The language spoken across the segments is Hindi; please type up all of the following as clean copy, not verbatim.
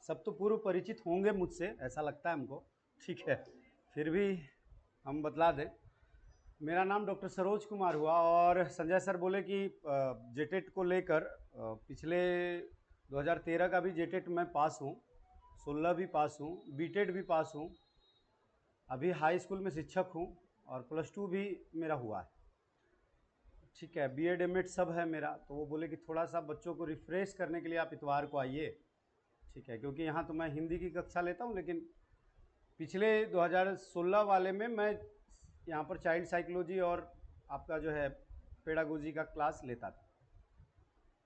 सब तो पूर्व परिचित होंगे मुझसे, ऐसा लगता है हमको, ठीक है, फिर भी हम बतला दें। मेरा नाम डॉक्टर सरोज कुमार हुआ और संजय सर बोले कि जेटेट को लेकर पिछले 2013 का भी जेटेट मैं पास हूँ, 16 भी पास हूँ, बीटेड भी पास हूँ, अभी हाई स्कूल में शिक्षक हूँ और +2 भी मेरा हुआ है, ठीक है, बीएड एमएड सब है मेरा। तो वो बोले कि थोड़ा सा बच्चों को रिफ्रेश करने के लिए आप इतवार को आइए, ठीक है, क्योंकि यहाँ तो मैं हिंदी की कक्षा लेता हूँ, लेकिन पिछले 2016 वाले में मैं यहाँ पर चाइल्ड साइकोलॉजी और आपका जो है पेडागोजी का क्लास लेता था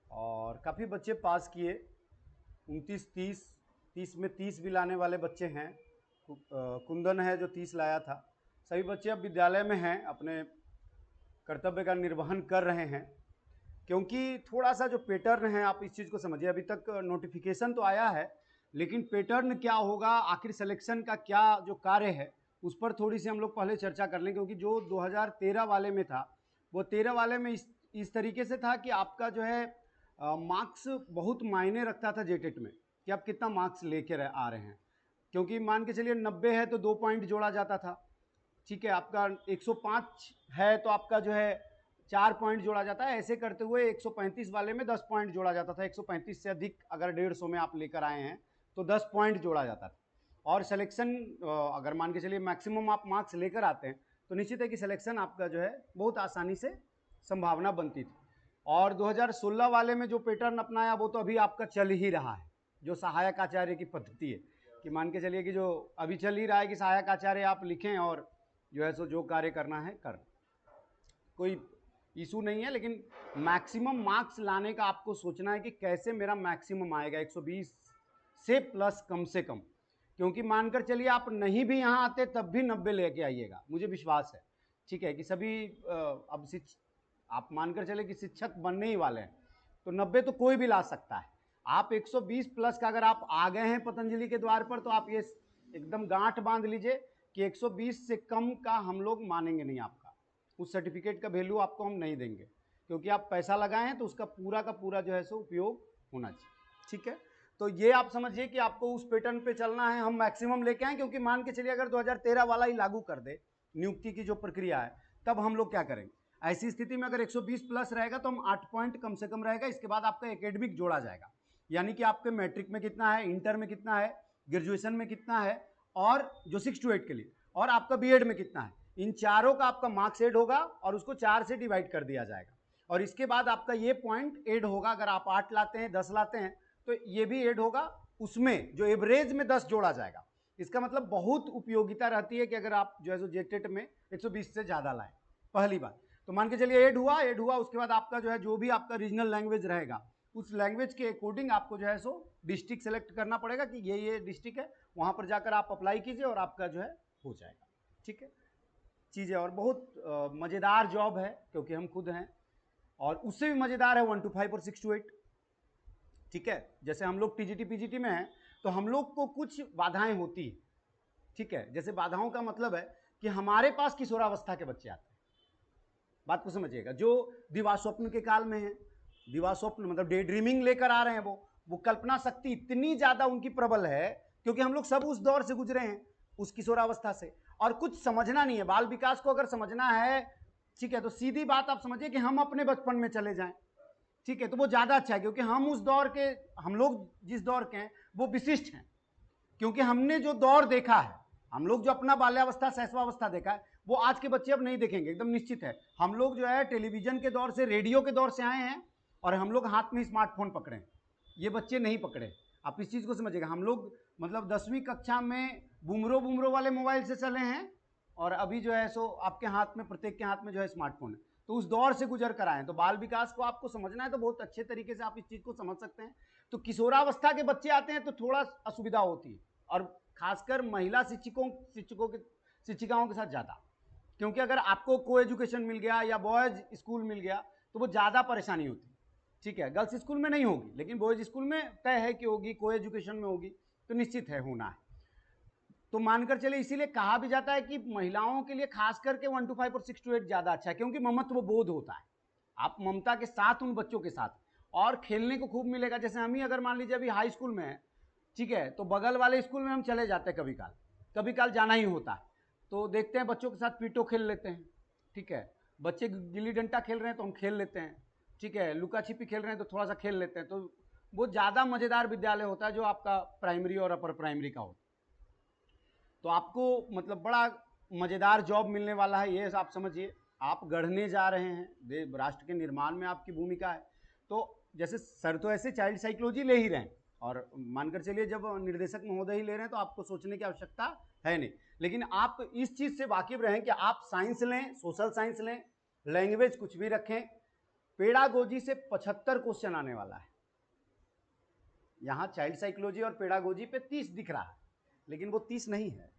और काफ़ी बच्चे पास किए, 29 30 में 30 भी लाने वाले बच्चे हैं। कुंदन है जो 30 लाया था। सभी बच्चे अब विद्यालय में हैं, अपने कर्तव्य का निर्वहन कर रहे हैं। क्योंकि थोड़ा सा जो पैटर्न है, आप इस चीज़ को समझिए, अभी तक नोटिफिकेशन तो आया है, लेकिन पैटर्न क्या होगा, आखिर सिलेक्शन का क्या जो कार्य है, उस पर थोड़ी सी हम लोग पहले चर्चा कर लें। क्योंकि जो 2013 वाले में था, वो 13 वाले में इस तरीके से था कि आपका जो है मार्क्स बहुत मायने रखता था जेटेट में, कि आप कितना मार्क्स लेकर आ रहे हैं। क्योंकि मान के चलिए 90 है तो 2 पॉइंट जोड़ा जाता था, ठीक है, आपका 105 है तो आपका जो है 4 पॉइंट जोड़ा जाता है। ऐसे करते हुए 135 वाले में 10 पॉइंट जोड़ा जाता था। 135 से अधिक अगर 150 में आप लेकर आए हैं तो 10 पॉइंट जोड़ा जाता था। और सिलेक्शन अगर मान के चलिए मैक्सिमम आप मार्क्स लेकर आते हैं तो निश्चित है कि सिलेक्शन आपका जो है बहुत आसानी से संभावना बनती थी। और 2016 वाले में जो पैटर्न अपनाया वो तो अभी आपका चल ही रहा है, जो सहायक आचार्य की पद्धति है, कि मान के चलिए कि जो अभी चल ही रहा है कि सहायक आचार्य आप लिखें और जो है सो जो कार्य करना है कर, कोई इशू नहीं है। लेकिन मैक्सिमम मार्क्स लाने का आपको सोचना है कि कैसे मेरा मैक्सिमम आएगा 120 से प्लस कम से कम। क्योंकि मानकर चलिए आप नहीं भी यहाँ आते तब भी 90 लेके आइएगा, मुझे विश्वास है, ठीक है, कि सभी अब आप मानकर चले कि शिक्षक बनने ही वाले हैं तो 90 तो कोई भी ला सकता है। आप 120 प्लस का अगर आप आ गए हैं पतंजलि के द्वार पर तो आप ये एकदम गांठ बांध लीजिए कि 120 से कम का हम लोग मानेंगे नहीं आपका, उस सर्टिफिकेट का वैल्यू आपको हम नहीं देंगे, क्योंकि आप पैसा लगाए हैं तो उसका पूरा का पूरा जो है सो उपयोग होना चाहिए, ठीक है। तो ये आप समझिए कि आपको उस पैटर्न पे चलना है, हम मैक्सिमम लेके आए। क्योंकि मान के चलिए अगर 2013 वाला ही लागू कर दे नियुक्ति की जो प्रक्रिया है, तब हम लोग क्या करेंगे। ऐसी स्थिति में अगर 120 प्लस रहेगा तो हम 8 पॉइंट कम से कम रहेगा, इसके बाद आपका एकेडमिक जोड़ा जाएगा, यानी कि आपके मैट्रिक में कितना है, इंटर में कितना है, ग्रेजुएशन में कितना है, और जो 6 to 8 के लिए, और आपका बीएड में कितना है, इन चारों का आपका मार्क्स एड होगा और उसको 4 से डिवाइड कर दिया जाएगा। और इसके बाद आपका ये पॉइंट एड होगा, अगर आप 8 लाते हैं 10 लाते हैं तो ये भी एड होगा, उसमें जो एवरेज में 10 जोड़ा जाएगा। इसका मतलब बहुत उपयोगिता रहती है कि अगर आप जो है सो जेटेट में 120 से ज़्यादा लाएं, पहली बात तो मान के चलिए एड हुआ, उसके बाद आपका जो है जो भी आपका रीजनल लैंग्वेज रहेगा उस लैंग्वेज के अकॉर्डिंग आपको जो है सो डिस्ट्रिक्ट सेलेक्ट करना पड़ेगा कि ये डिस्ट्रिक्ट है, वहाँ पर जाकर आप अप्लाई कीजिए और आपका जो है हो जाएगा, ठीक है। चीज़ें और बहुत मज़ेदार जॉब है, क्योंकि हम खुद हैं, और उससे भी मज़ेदार है 1 to 5 और 6 to 8, ठीक है। जैसे हम लोग टीजीटी पीजीटी में हैं तो हम लोग को कुछ बाधाएं होती है, ठीक है। जैसे बाधाओं का मतलब है कि हमारे पास किशोरावस्था के बच्चे आते हैं, बात को समझिएगा, जो दिवास्वप्न के काल में है, दिवास्वप्न मतलब डे ड्रीमिंग लेकर आ रहे हैं, वो कल्पना शक्ति इतनी ज्यादा उनकी प्रबल है, क्योंकि हम लोग सब उस दौर से गुजरे हैं, उस किशोरावस्था से, और कुछ समझना नहीं है। बाल विकास को अगर समझना है, ठीक है, तो सीधी बात आप समझिए कि हम अपने बचपन में चले जाएं, ठीक है, तो वो ज्यादा अच्छा है, क्योंकि हम उस दौर के, हम लोग जिस दौर के हैं वो विशिष्ट हैं, क्योंकि हमने जो दौर देखा है, हम लोग जो अपना बाल्यावस्था शैशवावस्था देखा है, वो आज के बच्चे अब नहीं देखेंगे, एकदम निश्चित है। हम लोग जो है टेलीविजन के दौर से, रेडियो के दौर से आए हैं, और हम लोग हाथ में स्मार्टफोन पकड़े, ये बच्चे नहीं पकड़े। आप इस चीज़ को समझिएगा, हम लोग मतलब 10वीं कक्षा में बुमरो वाले मोबाइल से चले हैं, और अभी जो है सो आपके हाथ में, प्रत्येक के हाथ में जो है स्मार्टफोन है, तो उस दौर से गुजर कर आए। तो बाल विकास को आपको समझना है तो बहुत अच्छे तरीके से आप इस चीज़ को समझ सकते हैं। तो किशोरावस्था के बच्चे आते हैं तो थोड़ा असुविधा होती है, और खासकर महिला शिक्षिकाओं के साथ ज़्यादा, क्योंकि अगर आपको को एजुकेशन मिल गया या बॉयज स्कूल मिल गया तो वो ज़्यादा परेशानी होती, ठीक है। गर्ल्स स्कूल में नहीं होगी, लेकिन बॉयज स्कूल में तय है कि होगी, को एजुकेशन में होगी तो निश्चित है होना है। तो मानकर चले, इसीलिए कहा भी जाता है कि महिलाओं के लिए खास करके 1 to 5 और 6 to 8 ज़्यादा अच्छा है, क्योंकि ममत्व बोध होता है, आप ममता के साथ उन बच्चों के साथ, और खेलने को खूब मिलेगा। जैसे हम ही अगर मान लीजिए अभी हाई स्कूल में है ठीक है, तो बगल वाले स्कूल में हम चले जाते हैं, कभी काल जाना ही होता है, तो देखते हैं बच्चों के साथ पीटो खेल लेते हैं। ठीक है, बच्चे गिल्ली डंडा खेल रहे हैं तो हम खेल लेते हैं। ठीक है, लुका छिपी खेल रहे हैं तो थोड़ा सा खेल लेते हैं। तो वो ज़्यादा मज़ेदार विद्यालय होता है जो आपका प्राइमरी और अपर प्राइमरी का होता है। तो आपको मतलब बड़ा मज़ेदार जॉब मिलने वाला है, ये आप समझिए। आप गढ़ने जा रहे हैं, राष्ट्र के निर्माण में आपकी भूमिका है। तो जैसे सर तो ऐसे चाइल्ड साइकोलॉजी ले ही रहे हैं, और मानकर चलिए जब निर्देशक महोदय ही ले रहे हैं तो आपको सोचने की आवश्यकता है नहीं। लेकिन आप इस चीज़ से वाकिफ रहें कि आप साइंस लें, सोशल साइंस लें, लैंग्वेज कुछ भी रखें, पेडागोजी से 75 क्वेश्चन आने वाला है। यहाँ चाइल्ड साइकोलॉजी और पेडागोजी पे 30 दिख रहा है, लेकिन वो 30 नहीं है,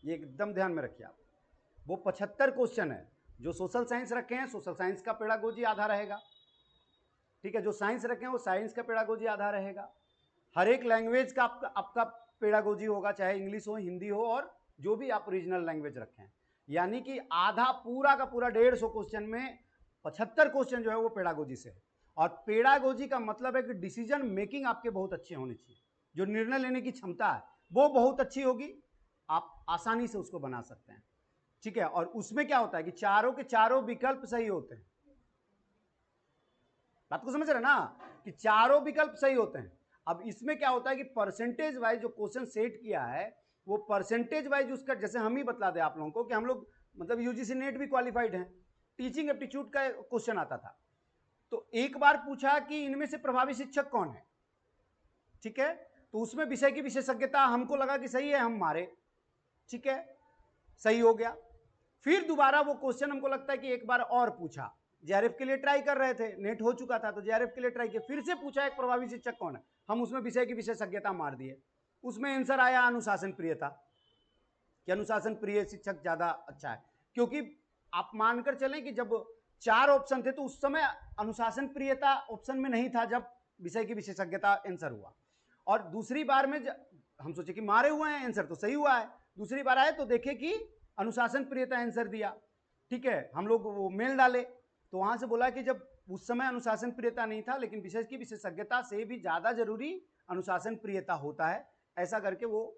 ये एकदम ध्यान में रखिए आप। वो 75 क्वेश्चन है। जो सोशल साइंस रखे हैं, सोशल साइंस का पेडागोजी आधा रहेगा। ठीक है, जो साइंस रखे हैं वो साइंस का पेडागोजी आधा रहेगा। हर एक लैंग्वेज का आपका पेडागोजी होगा, चाहे इंग्लिश हो, हिंदी हो, और जो भी आप रीजनल लैंग्वेज रखें। यानी कि आधा पूरा का पूरा 150 क्वेश्चन में 75 क्वेश्चन जो है वो पेडागोजी से है। और पेडागोजी का मतलब है कि डिसीजन मेकिंग आपके बहुत अच्छे होने चाहिए, जो निर्णय लेने की क्षमता है वो बहुत अच्छी होगी, आप आसानी से उसको बना सकते हैं। ठीक है, और उसमें क्या होता है कि चारों के चारों विकल्प सही होते हैं। बात को समझ रहे ना, कि चारों विकल्प सही होते हैं। अब इसमें क्या होता है कि परसेंटेज वाइज जो क्वेश्चन सेट किया है वो परसेंटेज वाइज उसका, जैसे हम ही बता दें आप लोगों को कि हम लोग मतलब यूजीसी नेट भी क्वालिफाइड हैं, टीचिंग एप्टीट्यूड का क्वेश्चन आता था, तो एक बार पूछा कि इनमें से प्रभावी शिक्षक कौन है। ठीक है, तो उसमें विषय की विशेषज्ञता हमको लगा कि सही है, हम मारे। ठीक है, सही हो गया। फिर दोबारा वो क्वेश्चन हमको लगता है कि एक बार और पूछा, जेआरएफ के लिए ट्राई कर रहे थे, नेट हो चुका था तो जेआरएफ के लिए ट्राई किया, फिर से पूछा एक प्रभावी शिक्षक कौन है, हम उसमें विषय की विशेषज्ञता मार दिए। उसमें आंसर आया अनुशासन प्रियता, कि अनुशासन प्रिय शिक्षक ज्यादा अच्छा है। क्योंकि आप मानकर चलें कि जब 4 ऑप्शन थे तो उस समय अनुशासन प्रियता ऑप्शन में नहीं था जब विषय की विशेषज्ञता आंसर हुआ। और दूसरी बार में हम सोचे कि मारे हुए हैं, आंसर तो सही हुआ है, दूसरी बार आए तो देखे कि अनुशासन प्रियता आंसर दिया। ठीक है, हम लोग वो मेल डाले तो वहां से बोला कि जब उस समय अनुशासन प्रियता नहीं था, लेकिन विषय की विशेषज्ञता से भी ज्यादा जरूरी अनुशासन प्रियता होता है, ऐसा करके वो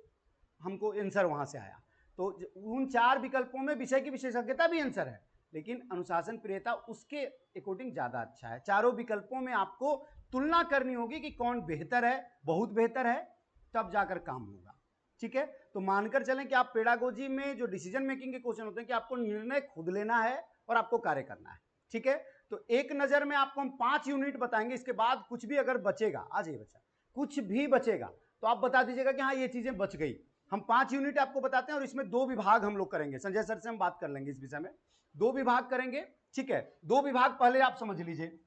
हमको आंसर वहां से आया। तो उन 4 विकल्पों में विषय की विशेषज्ञता भी आंसर है, लेकिन अनुशासन प्रियता उसके अकॉर्डिंग ज्यादा अच्छा है। चारों विकल्पों में आपको तुलना करनी होगी कि कौन बेहतर है, बहुत बेहतर है, तब जाकर काम होगा। ठीक है, तो मानकर चलें कि आप पेडागोजी में जो डिसीजन मेकिंग के क्वेश्चन होते हैं कि आपको निर्णय खुद लेना है और आपको कार्य करना है। ठीक है, तो एक नजर में आपको हम 5 यूनिट बताएंगे, इसके बाद कुछ भी अगर बचेगा, आ जाइए बच्चा, कुछ भी बचेगा तो आप बता दीजिएगा कि हाँ ये चीजें बच गई। हम 5 यूनिट आपको बताते हैं और इसमें 2 विभाग हम लोग करेंगे, संजय सर से हम बात कर लेंगे इस विषय में, 2 विभाग करेंगे। ठीक है, 2 विभाग पहले आप समझ लीजिए।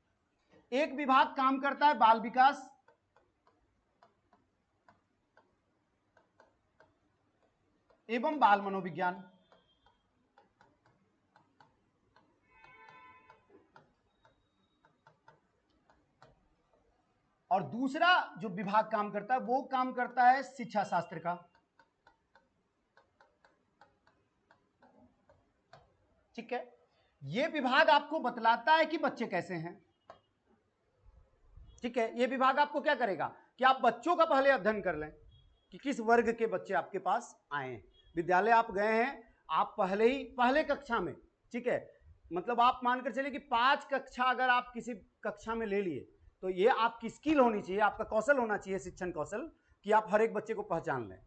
एक विभाग काम करता है बाल विकास, एवं बाल मनोविज्ञान, और दूसरा जो विभाग काम करता है वो काम करता है शिक्षा शास्त्र का। ठीक है, ये विभाग आपको बतलाता है कि बच्चे कैसे हैं। ठीक है, ये विभाग आपको क्या करेगा कि आप बच्चों का पहले अध्ययन कर लें कि किस वर्ग के बच्चे आपके पास आए हैं। विद्यालय आप गए हैं, आप पहले कक्षा में, ठीक है, मतलब आप मानकर चलिए कि 5 कक्षा अगर आप किसी कक्षा में ले लिए तो ये आपकी स्किल होनी चाहिए, आपका कौशल होना चाहिए, शिक्षण कौशल, कि आप हर एक बच्चे को पहचान लें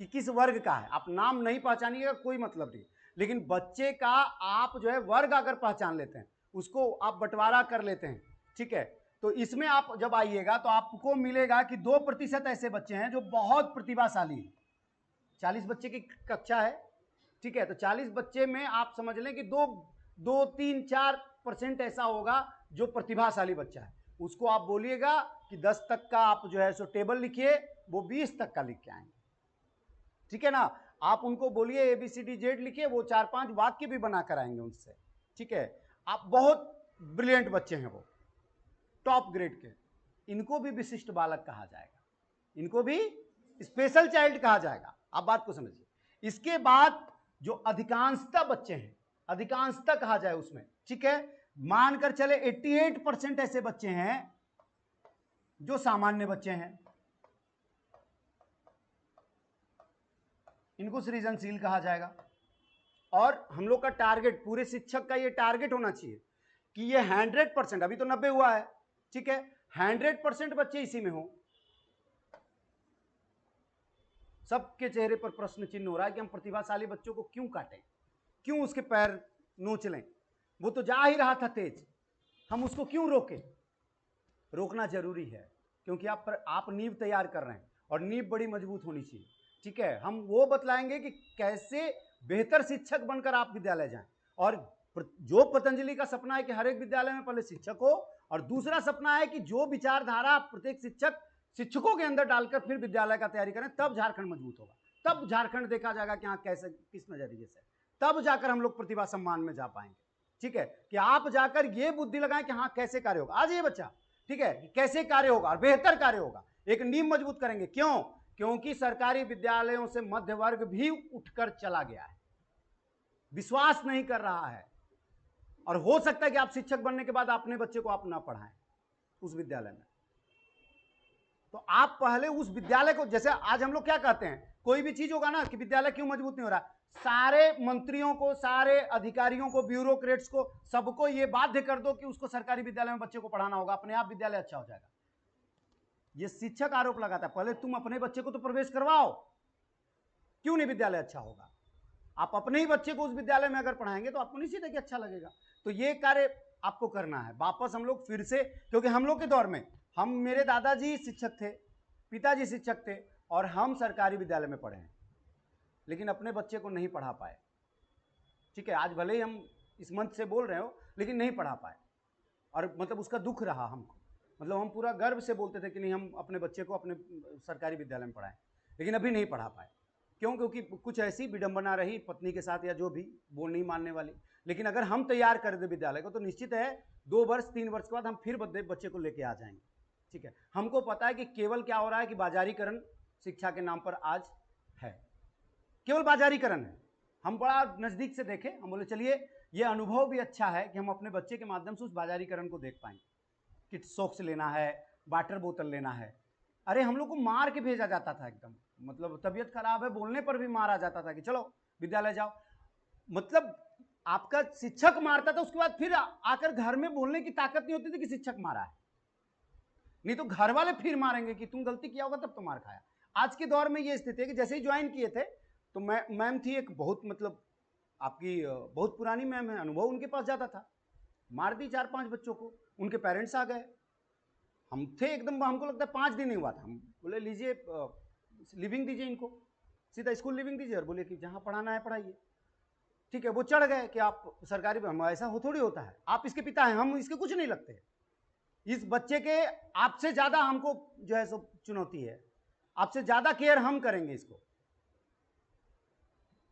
कि किस वर्ग का है। आप नाम नहीं पहचानिएगा कोई मतलब नहीं, लेकिन बच्चे का आप जो है वर्ग अगर पहचान लेते हैं, उसको आप बंटवारा कर लेते हैं। ठीक है, तो इसमें आप जब आइएगा तो आपको मिलेगा कि 2% ऐसे बच्चे हैं जो बहुत प्रतिभाशाली हैं। 40 बच्चे की कक्षा है, ठीक है, तो 40 बच्चे में आप समझ लें कि 2-3-4% ऐसा होगा जो प्रतिभाशाली बच्चा है। उसको आप बोलिएगा कि 10 तक का आप जो है सो टेबल लिखिए, वो 20 तक का लिख के आएंगे। ठीक है ना, आप उनको बोलिए ABCD लिखिए, वो 4-5 वाक्य भी बना कर आएंगे उनसे। ठीक है, आप बहुत ब्रिलियंट बच्चे हैं, वो टॉप ग्रेड के, इनको भी विशिष्ट बालक कहा जाएगा, इनको भी स्पेशल चाइल्ड कहा जाएगा। आप बात को समझिए। इसके बाद जो अधिकांशता बच्चे हैं, अधिकांशता कहा जाए उसमें, ठीक है, मानकर चले 88% ऐसे बच्चे हैं जो सामान्य बच्चे हैं। इनको सृजनशील कहा जाएगा। और हम लोग का टारगेट, पूरे शिक्षक का ये टारगेट होना चाहिए कि ये 100%, अभी तो 90 हुआ है, ठीक है, 100% बच्चे इसी में हो। सबके चेहरे पर प्रश्न चिन्ह हो रहा है कि हम प्रतिभाशाली बच्चों को क्यों काटें, क्यों उसके पैर नोच लें, वो तो जा ही रहा था तेज, हम उसको क्यों रोकें। रोकना जरूरी है, क्योंकि आप नींव तैयार कर रहे हैं और नींव बड़ी मजबूत होनी चाहिए, ठीक है। हम वो बतलाएंगे कि कैसे बेहतर शिक्षक बनकर आप विद्यालय जाएं। और जो पतंजलि का सपना है कि हर एक विद्यालय में पहले शिक्षक हो, और दूसरा सपना है कि जो विचारधारा प्रत्येक शिक्षकों के अंदर डालकर फिर विद्यालय का तैयारी करें, तब झारखंड मजबूत होगा, तब झारखंड देखा जाएगा कि हाँ कैसे, किस नजरिए से, तब जाकर हम लोग प्रतिभा सम्मान में जा पाएंगे, ठीक है। कि आप जाकर ये बुद्धि लगाएं कि हाँ कैसे कार्य होगा, आज ये बच्चा, ठीक है, कैसे कार्य होगा और बेहतर कार्य होगा, एक नींव मजबूत करेंगे। क्यों? क्योंकि सरकारी विद्यालयों से मध्य वर्ग भी उठकर चला गया है, विश्वास नहीं कर रहा है। और हो सकता है कि आप शिक्षक बनने के बाद अपने बच्चे को आप ना पढ़ाएं उस विद्यालय में, तो आप पहले उस विद्यालय को, जैसे आज हम लोग क्या कहते हैं, कोई भी चीज होगा ना कि विद्यालय क्यों मजबूत नहीं हो रहा, सारे मंत्रियों को, सारे अधिकारियों को, ब्यूरोक्रेट्स को, सबको ये बाध्य कर दो कि उसको सरकारी विद्यालय में बच्चे को पढ़ाना होगा, अपने आप विद्यालय अच्छा हो जाएगा। ये शिक्षक आरोप लगाता है, पहले तुम अपने बच्चे को तो प्रवेश करवाओ, क्यों नहीं विद्यालय अच्छा होगा। आप अपने ही बच्चे को उस विद्यालय में अगर पढ़ाएंगे तो आपको निश्चित है कि अच्छा लगेगा। तो ये कार्य आपको करना है। वापस हम लोग फिर से, क्योंकि हम लोग के दौर में मेरे दादाजी शिक्षक थे, पिताजी शिक्षक थे, और हम सरकारी विद्यालय में पढ़े हैं, लेकिन अपने बच्चे को नहीं पढ़ा पाए, ठीक है। आज भले ही हम इस मंच से बोल रहे हो, लेकिन नहीं पढ़ा पाए, और मतलब उसका दुख रहा हमको, मतलब हम पूरा गर्व से बोलते थे कि नहीं, हम अपने बच्चे को अपने सरकारी विद्यालय में पढ़ाएं, लेकिन अभी नहीं पढ़ा पाए। क्यों? क्योंकि कुछ ऐसी विडंबना रही पत्नी के साथ, या जो भी, वो नहीं मानने वाली। लेकिन अगर हम तैयार कर दे विद्यालय को, तो निश्चित है 2 वर्ष 3 वर्ष के बाद हम फिर बच्चे को लेके आ जाएंगे, ठीक है। हमको पता है कि केवल क्या हो रहा है कि बाजारीकरण शिक्षा के नाम पर आज है, केवल बाजारीकरण है। हम बड़ा नजदीक से देखे, हम बोले चलिए ये अनुभव भी अच्छा है कि हम अपने बच्चे के माध्यम से उस बाजारीकरण को देख पाएंगे। किट सॉक्स लेना है, वाटर बोतल लेना है, अरे हम लोग को मार के भेजा जाता था एकदम, मतलब तबीयत खराब है बोलने पर भी मारा जाता था कि चलो विद्यालय जाओ। मतलब आपका शिक्षक मारता था, उसके बाद फिर आकर घर में बोलने की ताकत नहीं होती थी कि शिक्षक मारा है, नहीं तो घर वाले फिर मारेंगे कि तुम गलती किया होगा तब तो मार खाया। आज के दौर में ये स्थिति है कि जैसे ही ज्वाइन किए थे तो मैम थी एक, बहुत मतलब आपकी बहुत पुरानी मैम है, अनुभव उनके पास जाता था, मार दी 4-5 बच्चों को, उनके पेरेंट्स आ गए, हम थे एकदम, हमको लगता है 5 दिन नहीं हुआ था, हम बोले लीजिए लिविंग दीजिए इनको, सीधा स्कूल लिविंग दीजिए, और बोले कि जहाँ पढ़ाना है पढ़ाइए, ठीक है। वो चढ़ गए कि आप सरकारी, हम ऐसा हो थोड़ी होता है, आप इसके पिता हैं, हम इसके कुछ नहीं लगते, इस बच्चे के आपसे ज्यादा हमको जो है सो चुनौती है, आपसे ज्यादा केयर हम करेंगे इसको,